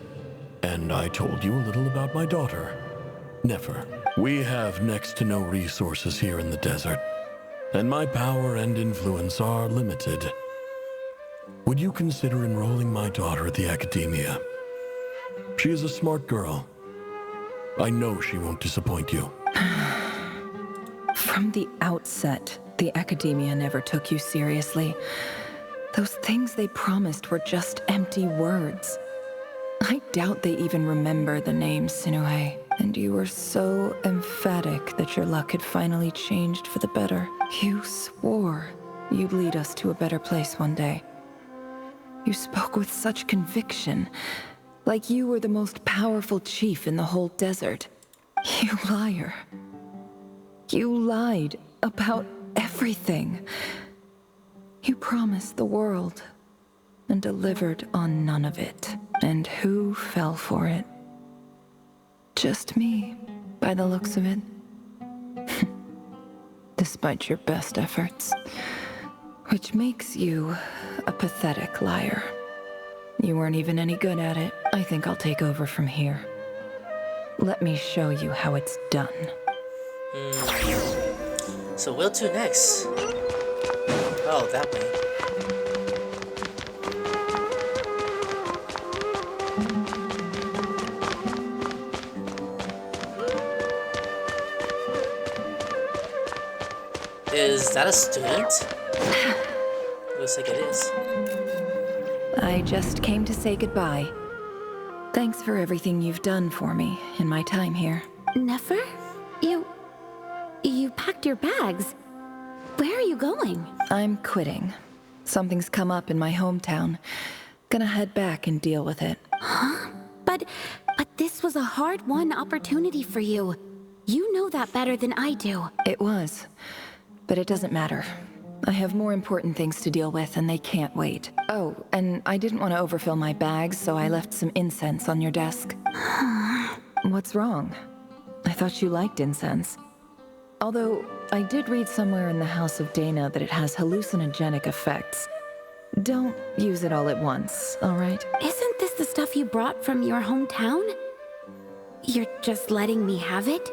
and I told you a little about my daughter, Nefer. We have next to no resources here in the desert, and my power and influence are limited. would you consider enrolling my daughter at the Academia? She is a smart girl. I know she won't disappoint you. From the outset, the Academia never took you seriously. Those things they promised were just empty words. I doubt they even remember the name Sinuhe. And you were so emphatic that your luck had finally changed for the better. You swore you'd lead us to a better place one day. You spoke with such conviction, like you were the most powerful chief in the whole desert. You liar. You lied about everything. You promised the world and delivered on none of it. And who fell for it? Just me, by the looks of it. Despite your best efforts. Which makes you a pathetic liar. You weren't even any good at it. I think I'll take over from here. Let me show you how it's done. So where to next? Oh, that way. Is that a student? Looks like it is. I just came to say goodbye. Thanks for everything you've done for me in my time here. Nefer? You packed your bags. Where are you going? I'm quitting. Something's come up in my hometown. Gonna head back and deal with it. Huh? But this was a hard-won opportunity for you. You know that better than I do. It was. But it doesn't matter. I have more important things to deal with, and they can't wait. Oh, and I didn't want to overfill my bags, so I left some incense on your desk. What's wrong? I thought you liked incense. Although, I did read somewhere in the House of Dana that it has hallucinogenic effects. Don't use it all at once, all right? Isn't this the stuff you brought from your hometown? You're just letting me have it?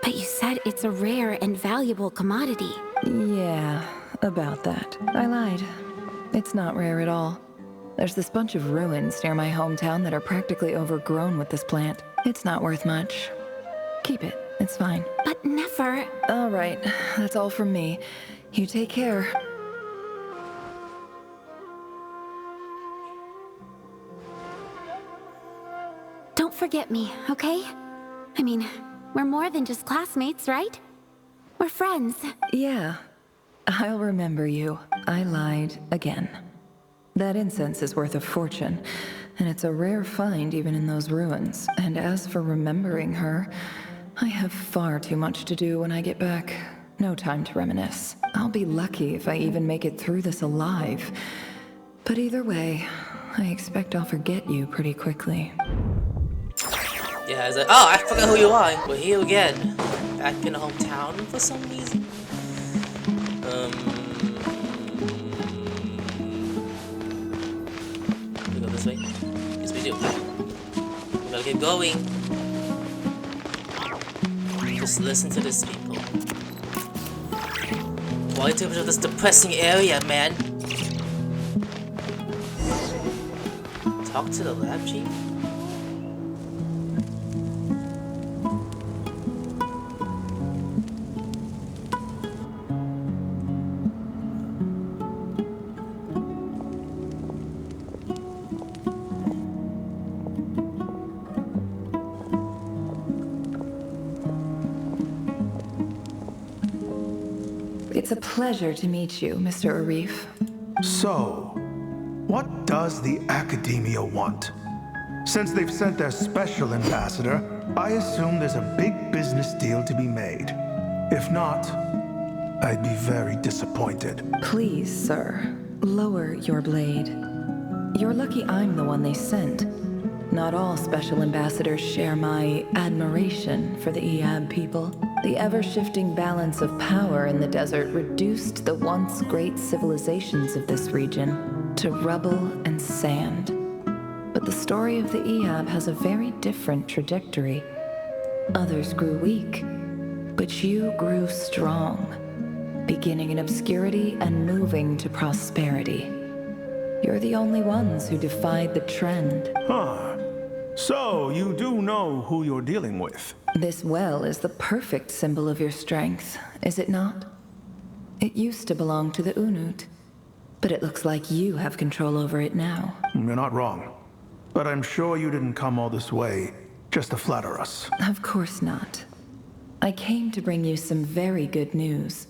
But you said it's a rare and valuable commodity. Yeah, about that. I lied. It's not rare at all. There's this bunch of ruins near my hometown that are practically overgrown with this plant. It's not worth much. Keep it. It's fine. But Nefer... All right. That's all from me. You take care. Don't forget me, okay? I mean, we're more than just classmates, right? We're friends. Yeah. I'll remember you. I lied again. That incense is worth a fortune, and it's a rare find even in those ruins. And as for remembering her, I have far too much to do when I get back. No time to reminisce. I'll be lucky if I even make it through this alive. But either way, I expect I'll forget you pretty quickly. Yeah, it's like, oh, I forgot who you are. We're here again. Back in the hometown for some reason. We go this way? Yes, we do. We gotta get going. Just listen to these people. Why too much of this depressing area, man? Talk to the lab chief? It's a pleasure to meet you, Mr. Arif. So, what does the Academia want? Since they've sent their special ambassador, I assume there's a big business deal to be made. If not, I'd be very disappointed. Please, sir, lower your blade. You're lucky I'm the one they sent. Not all special ambassadors share my admiration for the Eab people. The ever-shifting balance of power in the desert reduced the once great civilizations of this region to rubble and sand. But the story of the Eab has a very different trajectory. Others grew weak, but you grew strong, beginning in obscurity and moving to prosperity. You're the only ones who defied the trend. Huh. So, you do know who you're dealing with? This well is the perfect symbol of your strength, is it not? It used to belong to the Unut, but it looks like you have control over it now. You're not wrong. But I'm sure you didn't come all this way just to flatter us. Of course not. I came to bring you some very good news.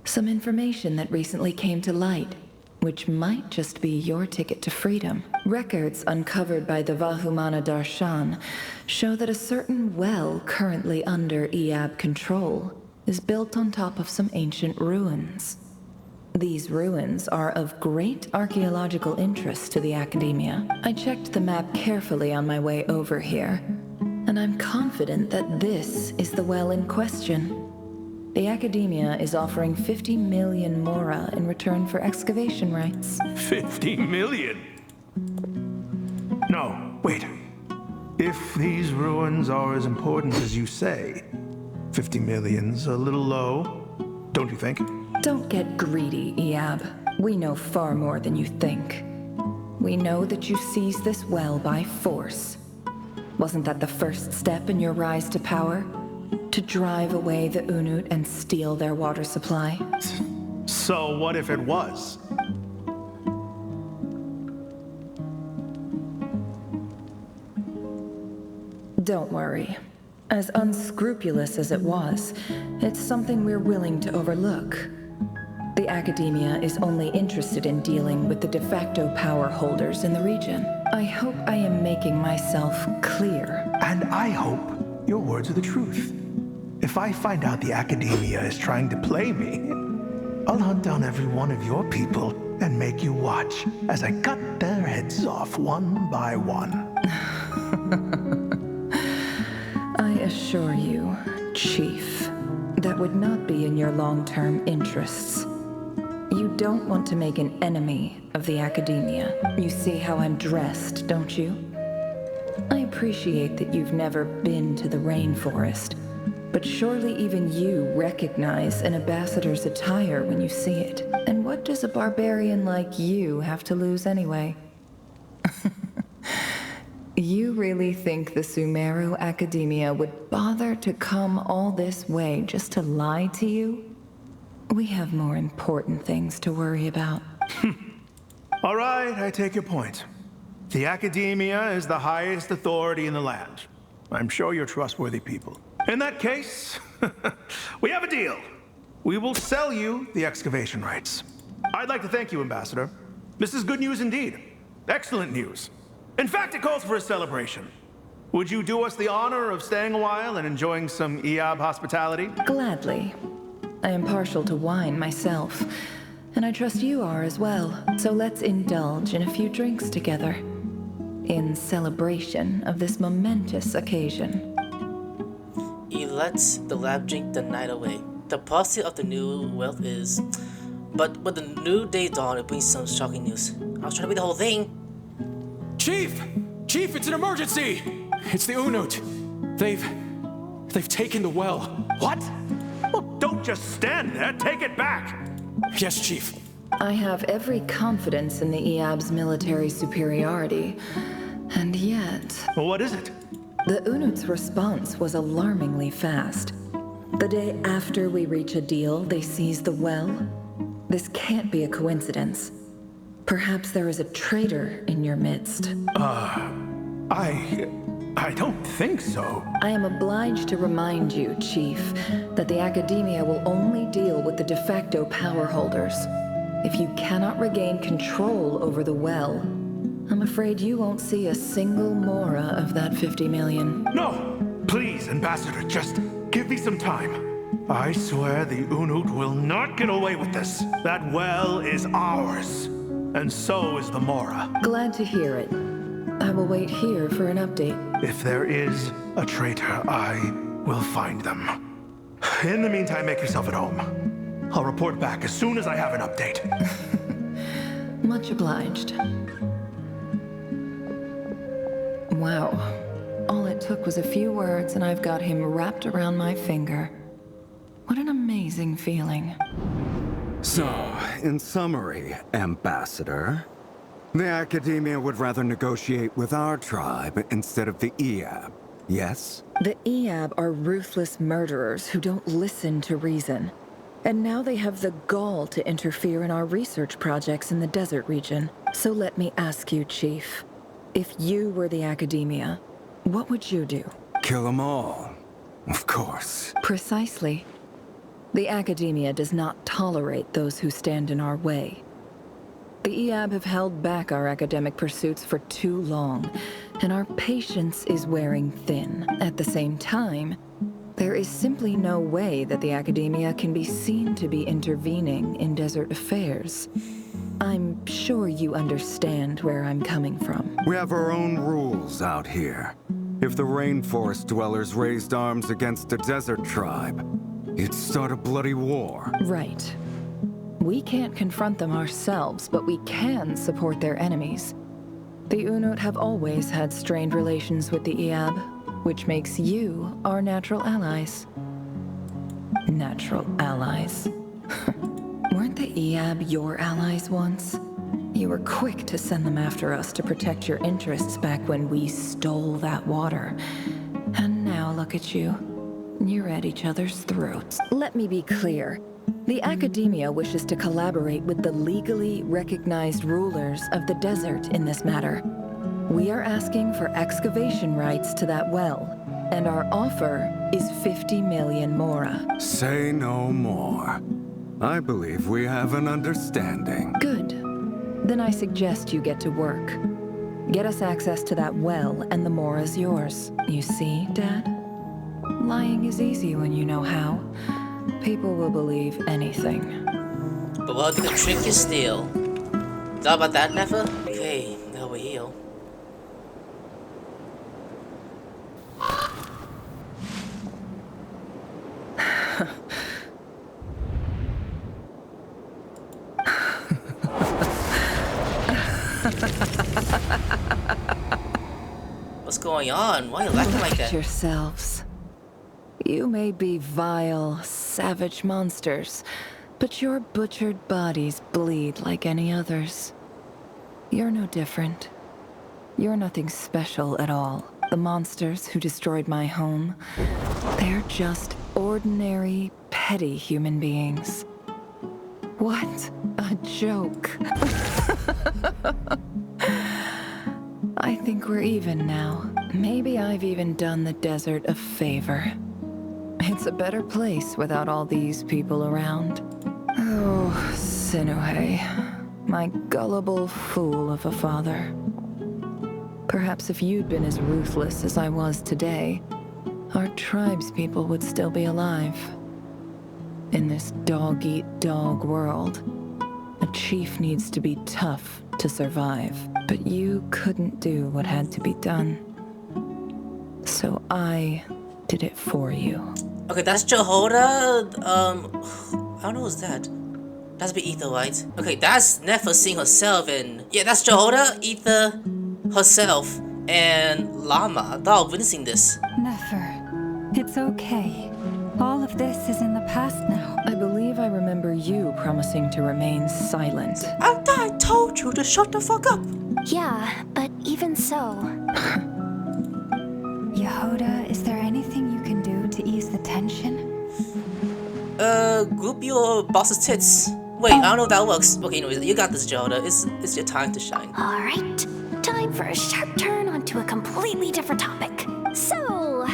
Some information that recently came to light, which might just be your ticket to freedom. Records uncovered by the Vahumana Darshan show that a certain well currently under Eab control is built on top of some ancient ruins. These ruins are of great archaeological interest to the Academia. I checked the map carefully on my way over here, and I'm confident that this is the well in question. The Academia is offering 50 million mora in return for excavation rights. 50 million? No, wait. If these ruins are as important as you say, 50 million's a little low, don't you think? Don't get greedy, Eab. We know far more than you think. We know that you seized this well by force. Wasn't that the first step in your rise to power? To drive away the Unut and steal their water supply? So what if it was? Don't worry. As unscrupulous as it was, it's something we're willing to overlook. The Academia is only interested in dealing with the de facto power holders in the region. I hope I am making myself clear. And I hope your words are the truth. If I find out the Academia is trying to play me, I'll hunt down every one of your people and make you watch as I cut their heads off one by one. I assure you, Chief, that would not be in your long-term interests. You don't want to make an enemy of the Academia. You see how I'm dressed, don't you? I appreciate that you've never been to the rainforest, but surely even you recognize an ambassador's attire when you see it. And what does a barbarian like you have to lose anyway? You really think the Sumeru Academia would bother to come all this way just to lie to you? We have more important things to worry about. All right, I take your point. The Academia is the highest authority in the land. I'm sure you're trustworthy people. In that case, we have a deal. We will sell you the excavation rights. I'd like to thank you, Ambassador. This is good news indeed. Excellent news. In fact, it calls for a celebration. Would you do us the honor of staying a while and enjoying some Eab hospitality? Gladly. I am partial to wine myself, and I trust you are as well. So let's indulge in a few drinks together, in celebration of this momentous occasion. He lets the lab drink the night away. The paucity of the new wealth is... But with the new day dawn, it brings some shocking news. I was trying to read the whole thing. Chief! Chief, it's an emergency! It's the Unut. They've taken the well. What? Well, don't just stand there. Take it back. Yes, Chief. I have every confidence in the Eab's military superiority, and yet... Well, what is it? The Unut's response was alarmingly fast. The day after we reach a deal, they seize the well. This can't be a coincidence. Perhaps there is a traitor in your midst. I don't think so. I am obliged to remind you, Chief, that the Academia will only deal with the de facto power holders. If you cannot regain control over the well, I'm afraid you won't see a single mora of that 50 million. No! Please, Ambassador, just give me some time. I swear the Unut will not get away with this. That well is ours. And so is the mora. Glad to hear it. I will wait here for an update. If there is a traitor, I will find them. In the meantime, make yourself at home. I'll report back as soon as I have an update. Much obliged. Wow. All it took was a few words and I've got him wrapped around my finger. What an amazing feeling. So, in summary, Ambassador, The Academia would rather negotiate with our tribe instead of the Eab, yes? The Eab are ruthless murderers who don't listen to reason. And now they have the gall to interfere in our research projects in the desert region. So let me ask you, Chief. If you were the Academia, what would you do? Kill them all. Of course. Precisely. The Academia does not tolerate those who stand in our way. The Eab have held back our academic pursuits for too long, and our patience is wearing thin. At the same time, there is simply no way that the Academia can be seen to be intervening in desert affairs. I'm sure you understand where I'm coming from. We have our own rules out here. If the rainforest dwellers raised arms against a desert tribe, it'd start a bloody war. Right. We can't confront them ourselves, but we can support their enemies. The Unut have always had strained relations with the Eab, which makes you our natural allies. Natural allies. Weren't the Eab your allies once? You were quick to send them after us to protect your interests back when we stole that water. And now look at you. You're at each other's throats. Let me be clear. The Academia wishes to collaborate with the legally recognized rulers of the desert in this matter. We are asking for excavation rights to that well, and our offer is 50 million mora. Say no more. I believe we have an understanding. Good. Then I suggest you get to work. Get us access to that well, and the mora's yours. You see, Dad? Lying is easy when you know how. People will believe anything. But what the trick is still. Thought about that, Nefer? Okay, now we heal. What's going on? Why are you acting like that? Yourselves. You may be vile, savage monsters, but your butchered bodies bleed like any others. You're no different. You're nothing special at all. The monsters who destroyed my home, they're just ordinary, petty human beings. What a joke. I think we're even now. Maybe I've even done the desert a favor. It's a better place without all these people around. Oh, Sinuhe, my gullible fool of a father. Perhaps if you'd been as ruthless as I was today, our tribespeople would still be alive. In this dog-eat-dog world, a chief needs to be tough to survive. But you couldn't do what had to be done. So I did it for you. Okay, that's Jehoda. I don't know who's that. That's be Ether, right? Okay, that's Nefer seeing herself and... Yeah, that's Jehoda, Ether, herself, and Llama. They're witnessing this. Nefer, it's okay. All of this is in the past now. I believe I remember you promising to remain silent. I told you to shut the fuck up. Yeah, but even so... Yehoda, is there anything you can do to ease the tension? Group your boss's tits. Wait, I don't know if that works. Okay, anyways, you got this, Jehoda. It's your time to shine. Alright, time for a sharp turn onto a completely different topic. So,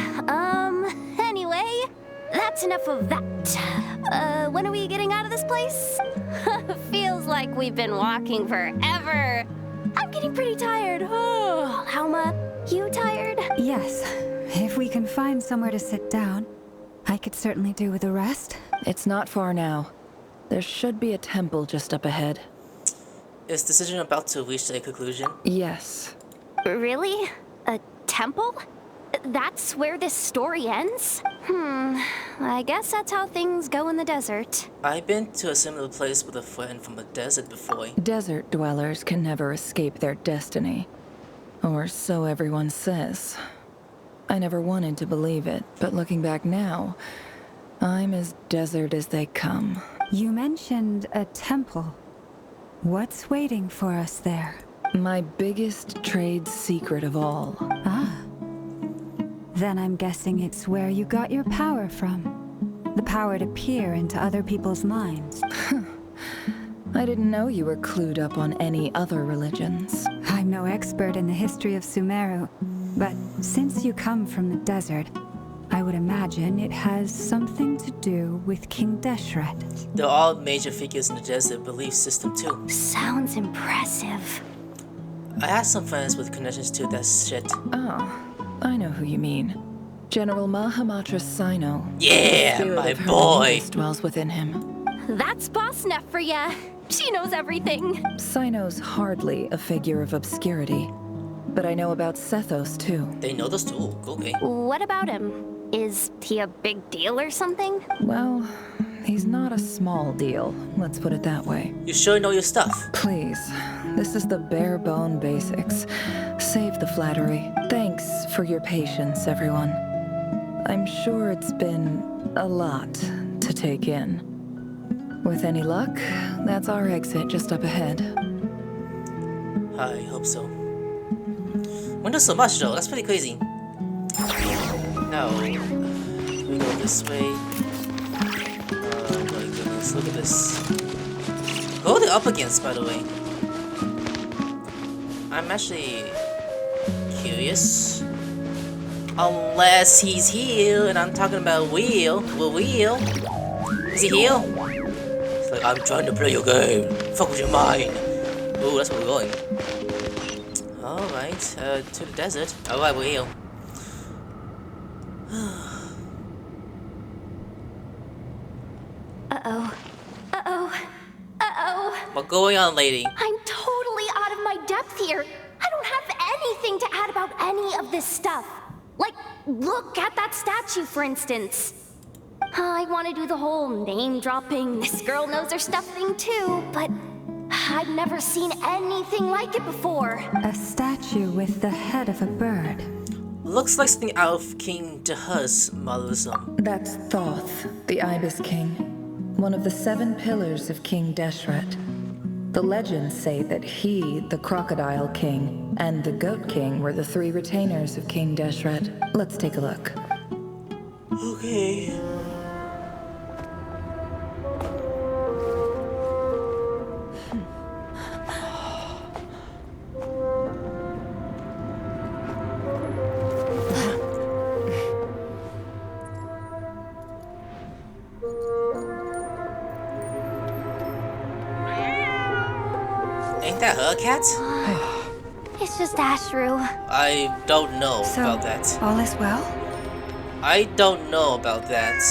anyway, that's enough of that. When are we getting out of this place? Feels like we've been walking forever. I'm getting pretty tired. Oh, Alma, you tired? Yes. If we can find somewhere to sit down, I could certainly do with a rest. It's not far now. There should be a temple just up ahead. Is decision about to reach a conclusion? Yes. Really? A temple? That's where this story ends? I guess that's how things go in the desert. I've been to a similar place with a friend from the desert before. Desert dwellers can never escape their destiny. Or so everyone says. I never wanted to believe it, but looking back now, I'm as desert as they come. You mentioned a temple. What's waiting for us there? My biggest trade secret of all. Ah. Then I'm guessing it's where you got your power from. The power to peer into other people's minds. I didn't know you were clued up on any other religions. I'm no expert in the history of Sumeru, but since you come from the desert, I would imagine it has something to do with King Deshret. They're all major figures in the desert belief system too. Sounds impressive. I had some friends with connections to that shit. Oh, I know who you mean. General Mahamatra Sino. Yeah, my boy. Dwells within him. That's Boss Nefer for ya. She knows everything. Sino's hardly a figure of obscurity, but I know about Sethos too. They know those too. Okay. What about him? Is he a big deal or something? Well, he's not a small deal, let's put it that way. You sure know your stuff. Please, this is the bare bone basics. Save the flattery. Thanks for your patience, everyone. I'm sure it's been a lot to take in. With any luck, that's our exit just up ahead. I hope so. Windows so much though, that's pretty crazy. Now, we go this way. Oh my goodness, look at this. Who are they up against, by the way? I'm actually curious. Unless he's here, and I'm talking about Will. Will? Is he here? It's like, I'm trying to play your game. Fuck with your mind. Ooh, that's where we're going. Alright, to the desert. Alright, we're here. Uh-oh. Uh-oh. Uh-oh. What's going on, lady? I'm totally out of my depth here. I don't have anything to add about any of this stuff. Like, look at that statue, for instance. I want to do the whole name-dropping, this girl knows her stuff thing too, but I've never seen anything like it before. A statue with the head of a bird. Looks like something out of King Dehuz's modelism. That's Thoth, the Ibis King, one of the 7 pillars of King Deshret. The legends say that he, the Crocodile King, and the Goat King were the 3 retainers of King Deshret. Let's take a look. Okay. Ain't that her cat? It's just Ashru. I don't know about that. All is well? I don't know about that.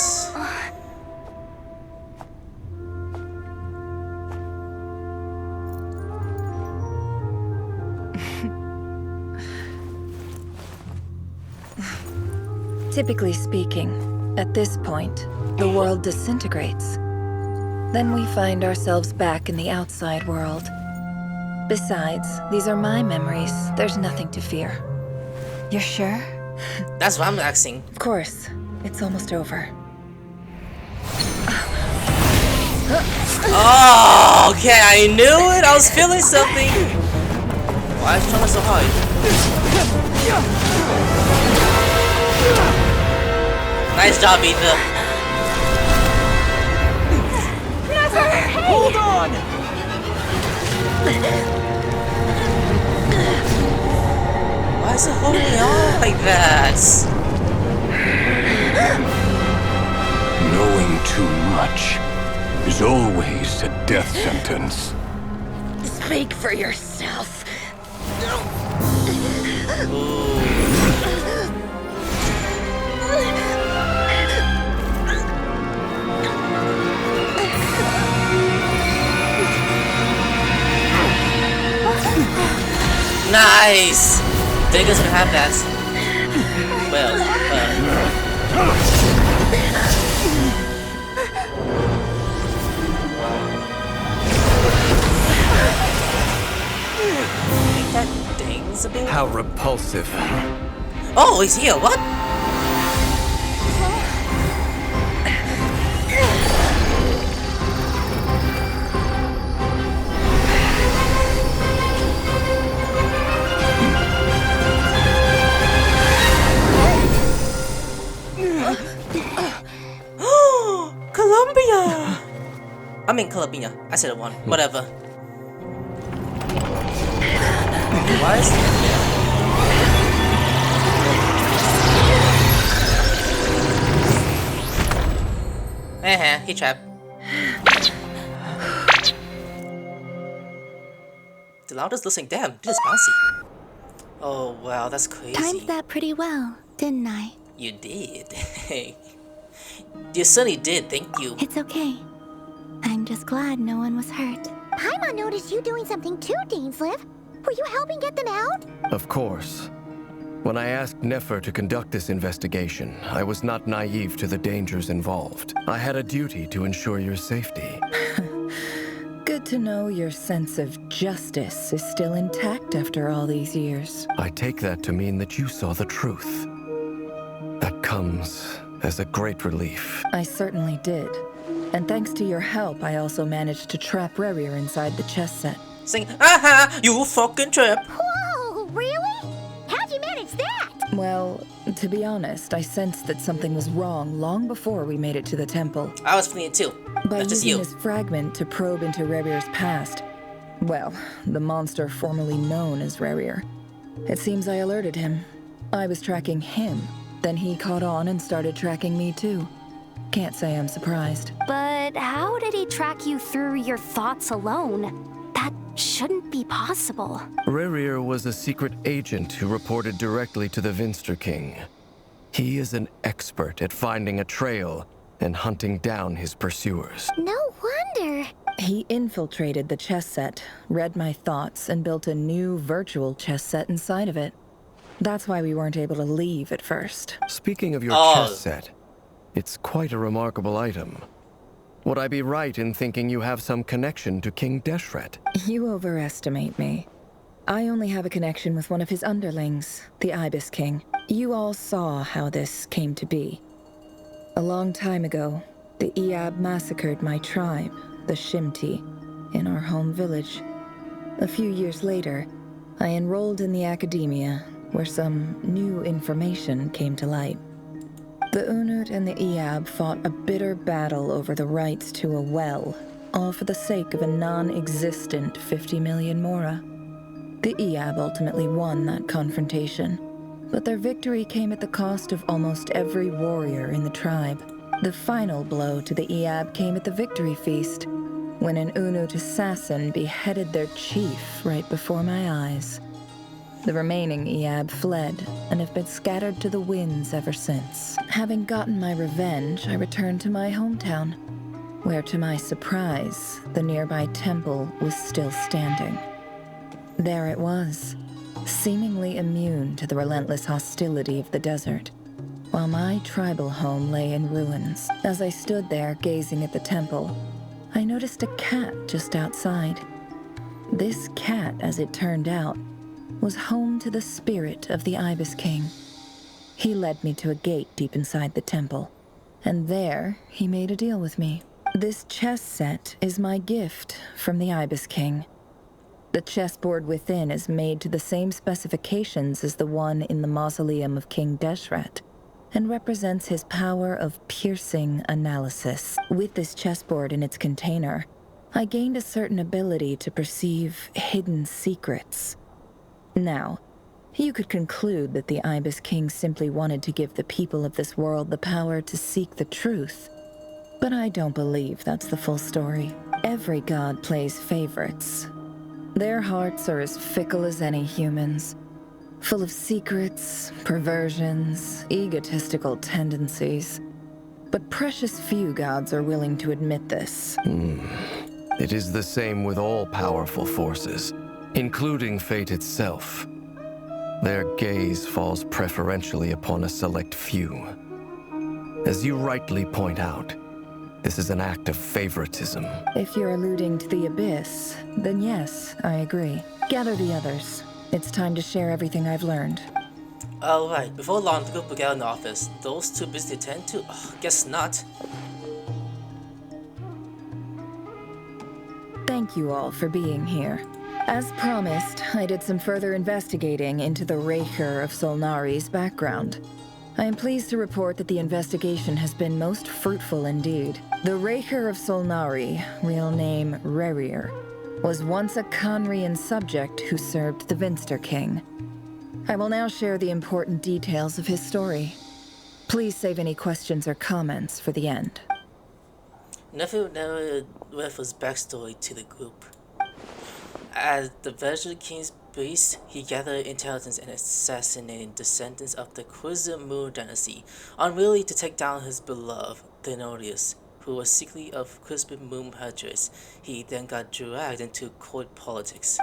Typically speaking, at this point, the world disintegrates. Then we find ourselves back in the outside world. Besides, these are my memories. There's nothing to fear. You're sure? That's what I'm asking. Of course. It's almost over. Oh, okay, I knew it! I was feeling something! Why is it trying so hard? Nice job, Ether. Nefer! Hey! Hold on! Why is it holding on like that? Knowing too much is always a death sentence. Speak for yourself. Nice! Didn't gonna have that. Well, ain't that dings a bit? How repulsive. Oh, he's here, what? I mean Calabina. I said it wrong. Whatever. Why is he trapped. The loudest listening. Damn, this is bouncy. Oh wow, that's crazy. Timed that pretty well, didn't I? You did. You certainly did, thank you. It's okay. I'm just glad no one was hurt. Paimon noticed you doing something too, Dainsleif. Were you helping get them out? Of course. When I asked Nefer to conduct this investigation, I was not naive to the dangers involved. I had a duty to ensure your safety. Good to know your sense of justice is still intact after all these years. I take that to mean that you saw the truth. That comes as a great relief. I certainly did. And thanks to your help, I also managed to trap Rerir inside the chess set. Sing, aha, you fucking trap. Whoa, really? How'd you manage that? Well, to be honest, I sensed that something was wrong long before we made it to the temple. I was feeling it too. By That's just using you. this fragment to probe into Rerir's past, well, the monster formerly known as Rerir, it seems I alerted him. I was tracking him, then he caught on and started tracking me too. Can't say I'm surprised. But how did he track you through your thoughts alone? That shouldn't be possible. Rerir was a secret agent who reported directly to the Vinster King. He is an expert at finding a trail and hunting down his pursuers. No wonder. He infiltrated the chess set, read my thoughts, and built a new virtual chess set inside of it. That's why we weren't able to leave at first. Speaking of your chess set, it's quite a remarkable item. Would I be right in thinking you have some connection to King Deshret? You overestimate me. I only have a connection with one of his underlings, the Ibis King. You all saw how this came to be. A long time ago, the Eab massacred my tribe, the Shimti, in our home village. A few years later, I enrolled in the academia, where some new information came to light. The Unut and the Eab fought a bitter battle over the rights to a well, all for the sake of a non-existent 50 million Mora. The Eab ultimately won that confrontation, but their victory came at the cost of almost every warrior in the tribe. The final blow to the Eab came at the victory feast, when an Unut assassin beheaded their chief right before my eyes. The remaining Eab fled and have been scattered to the winds ever since. Having gotten my revenge, I returned to my hometown, where to my surprise, the nearby temple was still standing. There it was, seemingly immune to the relentless hostility of the desert, while my tribal home lay in ruins. As I stood there gazing at the temple, I noticed a cat just outside. This cat, as it turned out, was home to the spirit of the Ibis King. He led me to a gate deep inside the temple, and there he made a deal with me. This chess set is my gift from the Ibis King. The chessboard within is made to the same specifications as the one in the mausoleum of King Deshret, and represents his power of piercing analysis. With this chessboard in its container, I gained a certain ability to perceive hidden secrets. Now, you could conclude that the Ibis King simply wanted to give the people of this world the power to seek the truth. But I don't believe that's the full story. Every god plays favorites. Their hearts are as fickle as any human's, full of secrets, perversions, egotistical tendencies. But precious few gods are willing to admit this. It is the same with all powerful forces, including fate itself. Their gaze falls preferentially upon a select few. As you rightly point out, this is an act of favoritism. If you're alluding to the Abyss, then yes, I agree. Gather the others. It's time to share everything I've learned. Alright, before long to go back out in the office. Those too busy to attend to? Guess not. Thank you all for being here. As promised, I did some further investigating into the Rerir of Solnari's background. I am pleased to report that the investigation has been most fruitful indeed. The Rerir of Solnari, real name Rerir, was once a Khanrian subject who served the Vinster King. I will now share the important details of his story. Please save any questions or comments for the end. Nefer narrated Refer's backstory to the group. At the Vinster King's base, he gathered intelligence and assassinated descendants of the Crimson Moon dynasty, unwilling to take down his beloved Thenorius, who was secretly of Crimson Moon hatred. He then got dragged into court politics.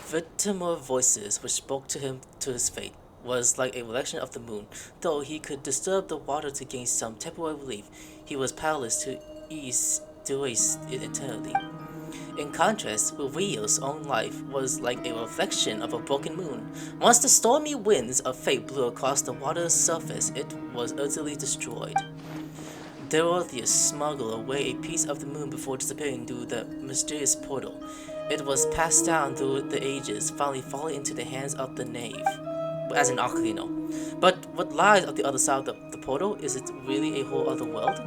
Victimor voices which spoke to him to his fate was like a reflection of the moon. Though he could disturb the water to gain some temporary relief, he was powerless to erase it entirely. In contrast, Rerir's own life was like a reflection of a broken moon. Once the stormy winds of fate blew across the water's surface, it was utterly destroyed. Dorotheus smuggled away a piece of the moon before disappearing through the mysterious portal. It was passed down through the ages, finally falling into the hands of the knave, as an Ocarina. But what lies on the other side of the portal? Is it really a whole other world?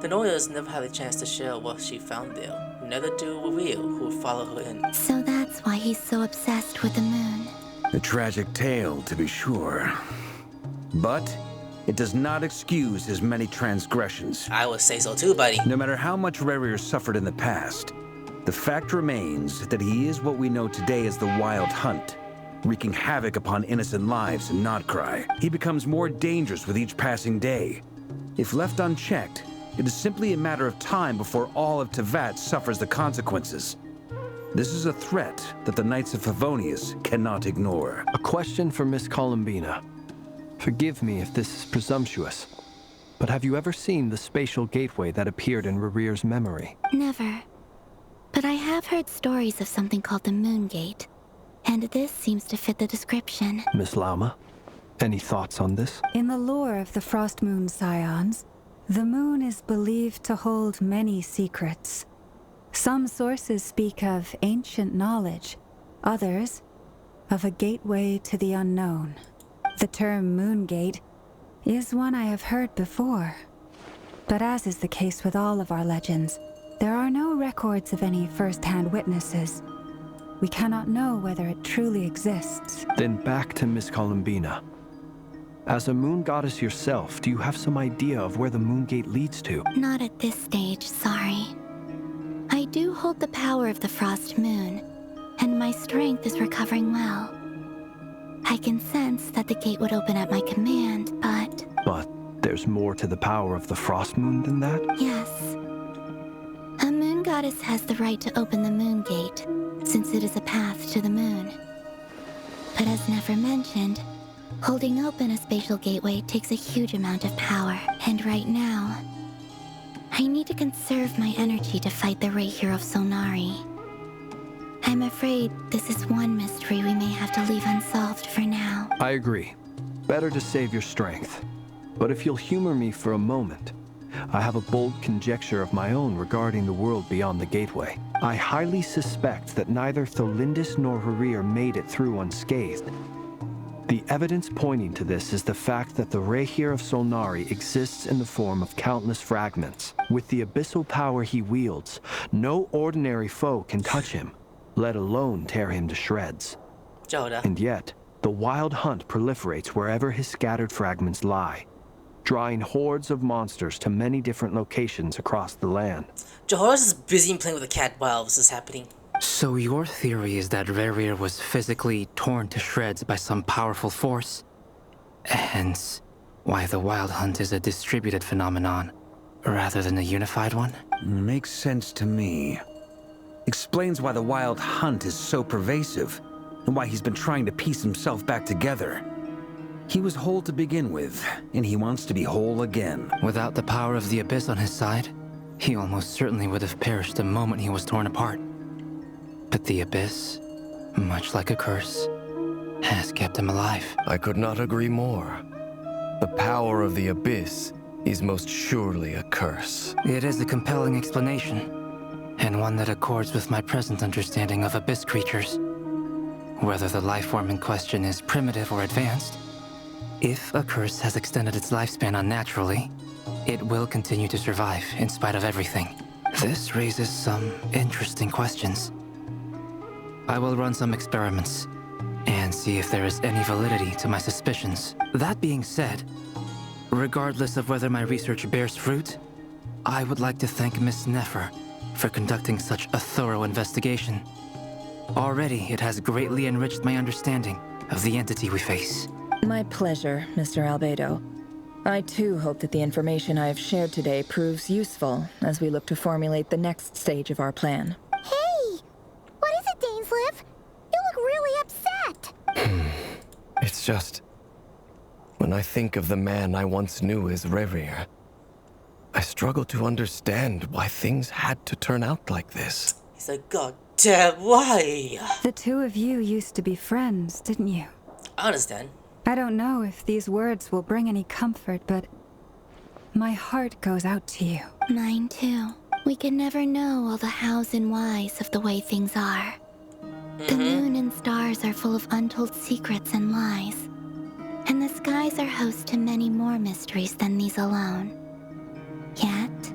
Thenorius never had a chance to share what she found there. Neither do Rerir, who followed her in. So that's why he's so obsessed with the moon. A tragic tale, to be sure. But it does not excuse his many transgressions. I would say so too, buddy. No matter how much Rerir suffered in the past, the fact remains that he is what we know today as the Wild Hunt, wreaking havoc upon innocent lives in Nod-Krai. He becomes more dangerous with each passing day. If left unchecked, it is simply a matter of time before all of Teyvat suffers the consequences. This is a threat that the Knights of Favonius cannot ignore. A question for Miss Columbina. Forgive me if this is presumptuous, but have you ever seen the spatial gateway that appeared in Rerir's memory? Never. But I have heard stories of something called the Moon Gate, and this seems to fit the description. Miss Lauma, any thoughts on this? In the lore of the Frost Moon Scions, the moon is believed to hold many secrets. Some sources speak of ancient knowledge, others of a gateway to the unknown. The term Moon Gate is one I have heard before. But as is the case with all of our legends, there are no records of any first-hand witnesses. We cannot know whether it truly exists. Then back to Miss Columbina. As a moon goddess yourself, do you have some idea of where the Moon Gate leads to? Not at this stage, sorry. I do hold the power of the Frost Moon, and my strength is recovering well. I can sense that the gate would open at my command, but... But there's more to the power of the Frost Moon than that? Yes. A moon goddess has the right to open the Moon Gate, since it is a path to the moon. But as Nefer mentioned, holding open a spatial gateway takes a huge amount of power, and right now, I need to conserve my energy to fight the Rerir of Solnari. I'm afraid this is one mystery we may have to leave unsolved for now. I agree. Better to save your strength. But if you'll humor me for a moment, I have a bold conjecture of my own regarding the world beyond the gateway. I highly suspect that neither Tholindis nor Rerir made it through unscathed. The evidence pointing to this is the fact that the Rerir of Solnari exists in the form of countless fragments. With the abyssal power he wields, no ordinary foe can touch him, let alone tear him to shreds. And yet, the Wild Hunt proliferates wherever his scattered fragments lie, drawing hordes of monsters to many different locations across the land. Jehoras is busy playing with a cat while this is happening. So your theory is that Rerir was physically torn to shreds by some powerful force? Hence, why the Wild Hunt is a distributed phenomenon, rather than a unified one? Makes sense to me. Explains why the Wild Hunt is so pervasive, and why he's been trying to piece himself back together. He was whole to begin with, and he wants to be whole again. Without the power of the Abyss on his side, he almost certainly would have perished the moment he was torn apart. But the Abyss, much like a curse, has kept him alive. I could not agree more. The power of the Abyss is most surely a curse. It is a compelling explanation, and one that accords with my present understanding of Abyss creatures. Whether the life form in question is primitive or advanced, If a curse has extended its lifespan unnaturally, it will continue to survive in spite of everything. This raises some interesting questions. I will run some experiments and see if there is any validity to my suspicions. That being said, regardless of whether my research bears fruit, I would like to thank Miss Nefer for conducting such a thorough investigation. Already, it has greatly enriched my understanding of the entity we face. My pleasure, Mr. Albedo. I too hope that the information I have shared today proves useful as we look to formulate the next stage of our plan. Hey! What is it, Dainsleif? You look really upset! It's just... when I think of the man I once knew as Rerir, I struggle to understand why things had to turn out like this. He's like, God damn, why? The two of you used to be friends, didn't you? I understand. I don't know if these words will bring any comfort, but my heart goes out to you. Mine too. We can never know all the hows and whys of the way things are. The moon and stars are full of untold secrets and lies. And the skies are host to many more mysteries than these alone. Yet,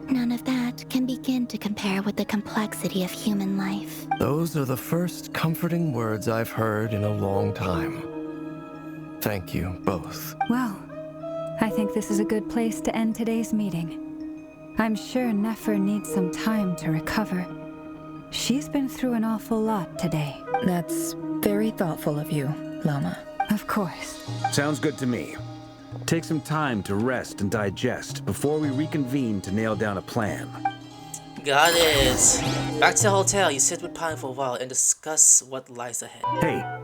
none of that can begin to compare with the complexity of human life. Those are the first comforting words I've heard in a long time. Thank you, both. Well, I think this is a good place to end today's meeting. I'm sure Nefer needs some time to recover. She's been through an awful lot today. That's very thoughtful of you, Lama. Of course. Sounds good to me. Take some time to rest and digest before we reconvene to nail down a plan. Got it. Back to the hotel, you sit with Pine for a while and discuss what lies ahead. Hey,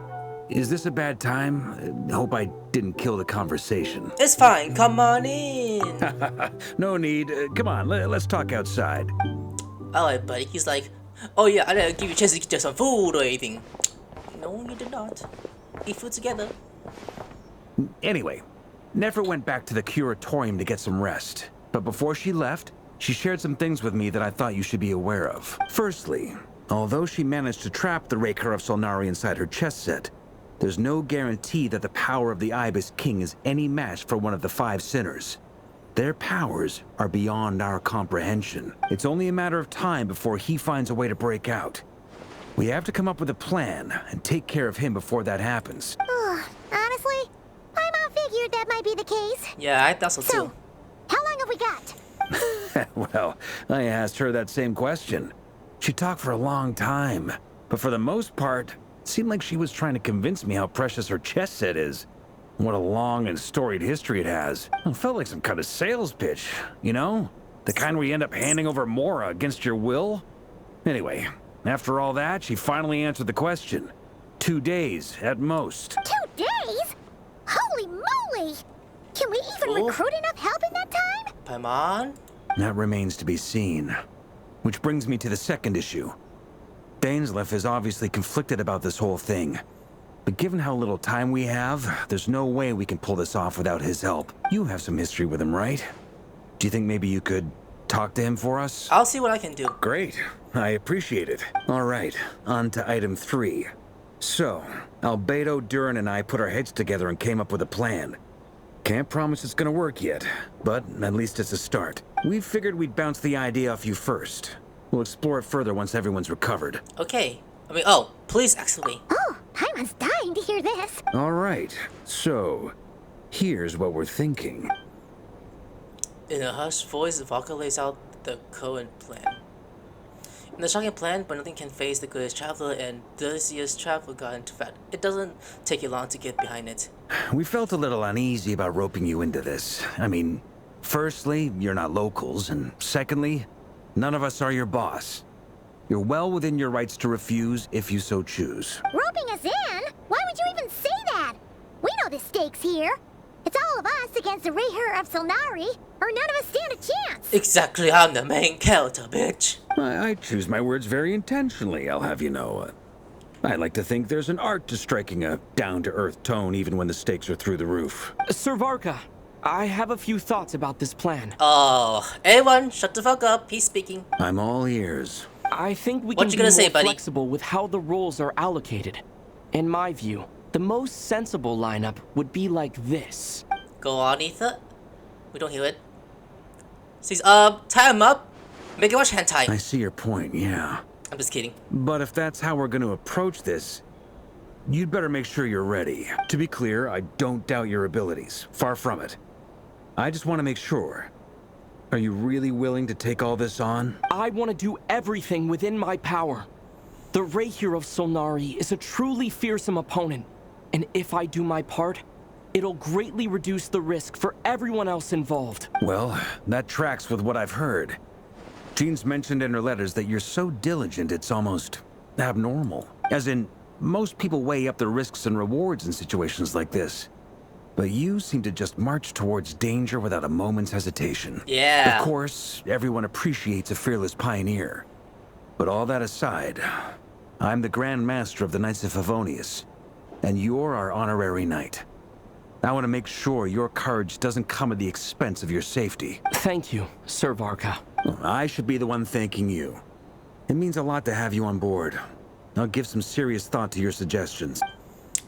is this a bad time? Hope I didn't kill the conversation. It's fine, come on in. No need. Come on, let's talk outside. Alright, buddy. He's like, oh yeah, I didn't give you a chance to get some food or anything. No, you did not. Eat food together. Anyway, Nefer went back to the curatorium to get some rest. But before she left, she shared some things with me that I thought you should be aware of. Firstly, although she managed to trap the Rerir of Solnari inside her chess set, there's no guarantee that the power of the Ibis King is any match for one of the 5 sinners. Their powers are beyond our comprehension. It's only a matter of time before he finds a way to break out. We have to come up with a plan and take care of him before that happens. Honestly, my mom figured that might be the case. Yeah, I thought so too. How long have we got? Well, I asked her that same question. She talked for a long time, but for the most part, it seemed like she was trying to convince me how precious her chess set is. What a long and storied history it has. It felt like some kind of sales pitch, you know? The kind where you end up handing over Mora against your will. Anyway, after all that, she finally answered the question. 2 days, at most. 2 days? Holy moly! Can we even recruit enough help in that time? Paimon? That remains to be seen. Which brings me to the second issue. Dainsleif is obviously conflicted about this whole thing. But given how little time we have, there's no way we can pull this off without his help. You have some history with him, right? Do you think maybe you could talk to him for us? I'll see what I can do. Great. I appreciate it. All right, on to item 3. So, Albedo, Duran, and I put our heads together and came up with a plan. Can't promise it's gonna work yet, but at least it's a start. We figured we'd bounce the idea off you first. We'll explore it further once everyone's recovered. Okay. Oh, please explain. Oh, Paimon's dying to hear this. All right, so here's what we're thinking. In a hushed voice, Valka lays out the current plan. In the shocking plan, but nothing can face the greatest traveler, and this year's traveler got into that. It doesn't take you long to get behind it. We felt a little uneasy about roping you into this. I mean, firstly, you're not locals, and secondly, none of us are your boss. You're well within your rights to refuse if you so choose. Roping us in? Why would you even say that? We know the stakes here. It's all of us against the Rerir of Solnari, or none of us stand a chance. Exactly, I'm the main character, bitch. I choose my words very intentionally, I'll have you know. I like to think there's an art to striking a down-to-earth tone even when the stakes are through the roof. Sir Varka, I have a few thoughts about this plan. Oh, everyone, shut the fuck up. He's speaking. I'm all ears. I think we What can you be gonna say, more buddy? flexible with how the roles are allocated. In my view, The most sensible lineup would be like this. Go on, Ether. We don't hear it. Says, tie him up. Make it watch hentai. I see your point, yeah. I'm just kidding. But if that's how we're going to approach this, you'd better make sure you're ready. To be clear, I don't doubt your abilities. Far from it. I just want to make sure. Are you really willing to take all this on? I want to do everything within my power. The Rerir of Solnari is a truly fearsome opponent, and if I do my part, it'll greatly reduce the risk for everyone else involved. Well, that tracks with what I've heard. Jean's mentioned in her letters that you're so diligent it's almost abnormal. As in, most people weigh up the risks and rewards in situations like this. But you seem to just march towards danger without a moment's hesitation. Yeah. Of course, everyone appreciates a fearless pioneer. But all that aside, I'm the Grand Master of the Knights of Favonius, and you're our honorary knight. I want to make sure your courage doesn't come at the expense of your safety. Thank you, Sir Varka. I should be the one thanking you. It means a lot to have you on board. I'll give some serious thought to your suggestions.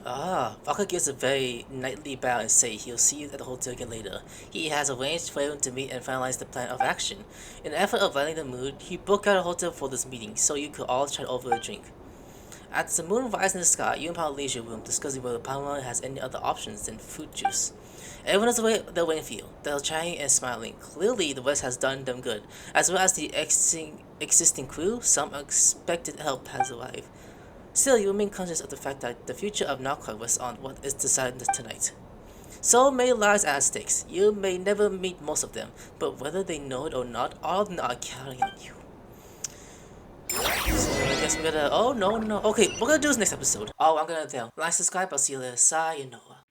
Varka gives a very knightly bow and say he'll see you at the hotel again later. He has arranged for everyone to meet and finalize the plan of action. In the effort of lightening the mood, he booked out a hotel for this meeting so you could all chat over a drink. As the moon rises in the sky, you and Palma leave your room discussing whether Palma has any other options than fruit juice. Everyone is away they're waiting for you. They're chatting and smiling. Clearly, the West has done them good. As well as the existing crew, some unexpected help has arrived. Still, you remain conscious of the fact that the future of Nod-Krai rests on what is decided tonight. So many lives at stake. You may never meet most of them, but whether they know it or not, all of them are counting on you. So I guess we're gonna... Oh, no. Okay, we're gonna do this next episode. Oh, I'm gonna tell. Like, subscribe, I'll see you later. Sayonara.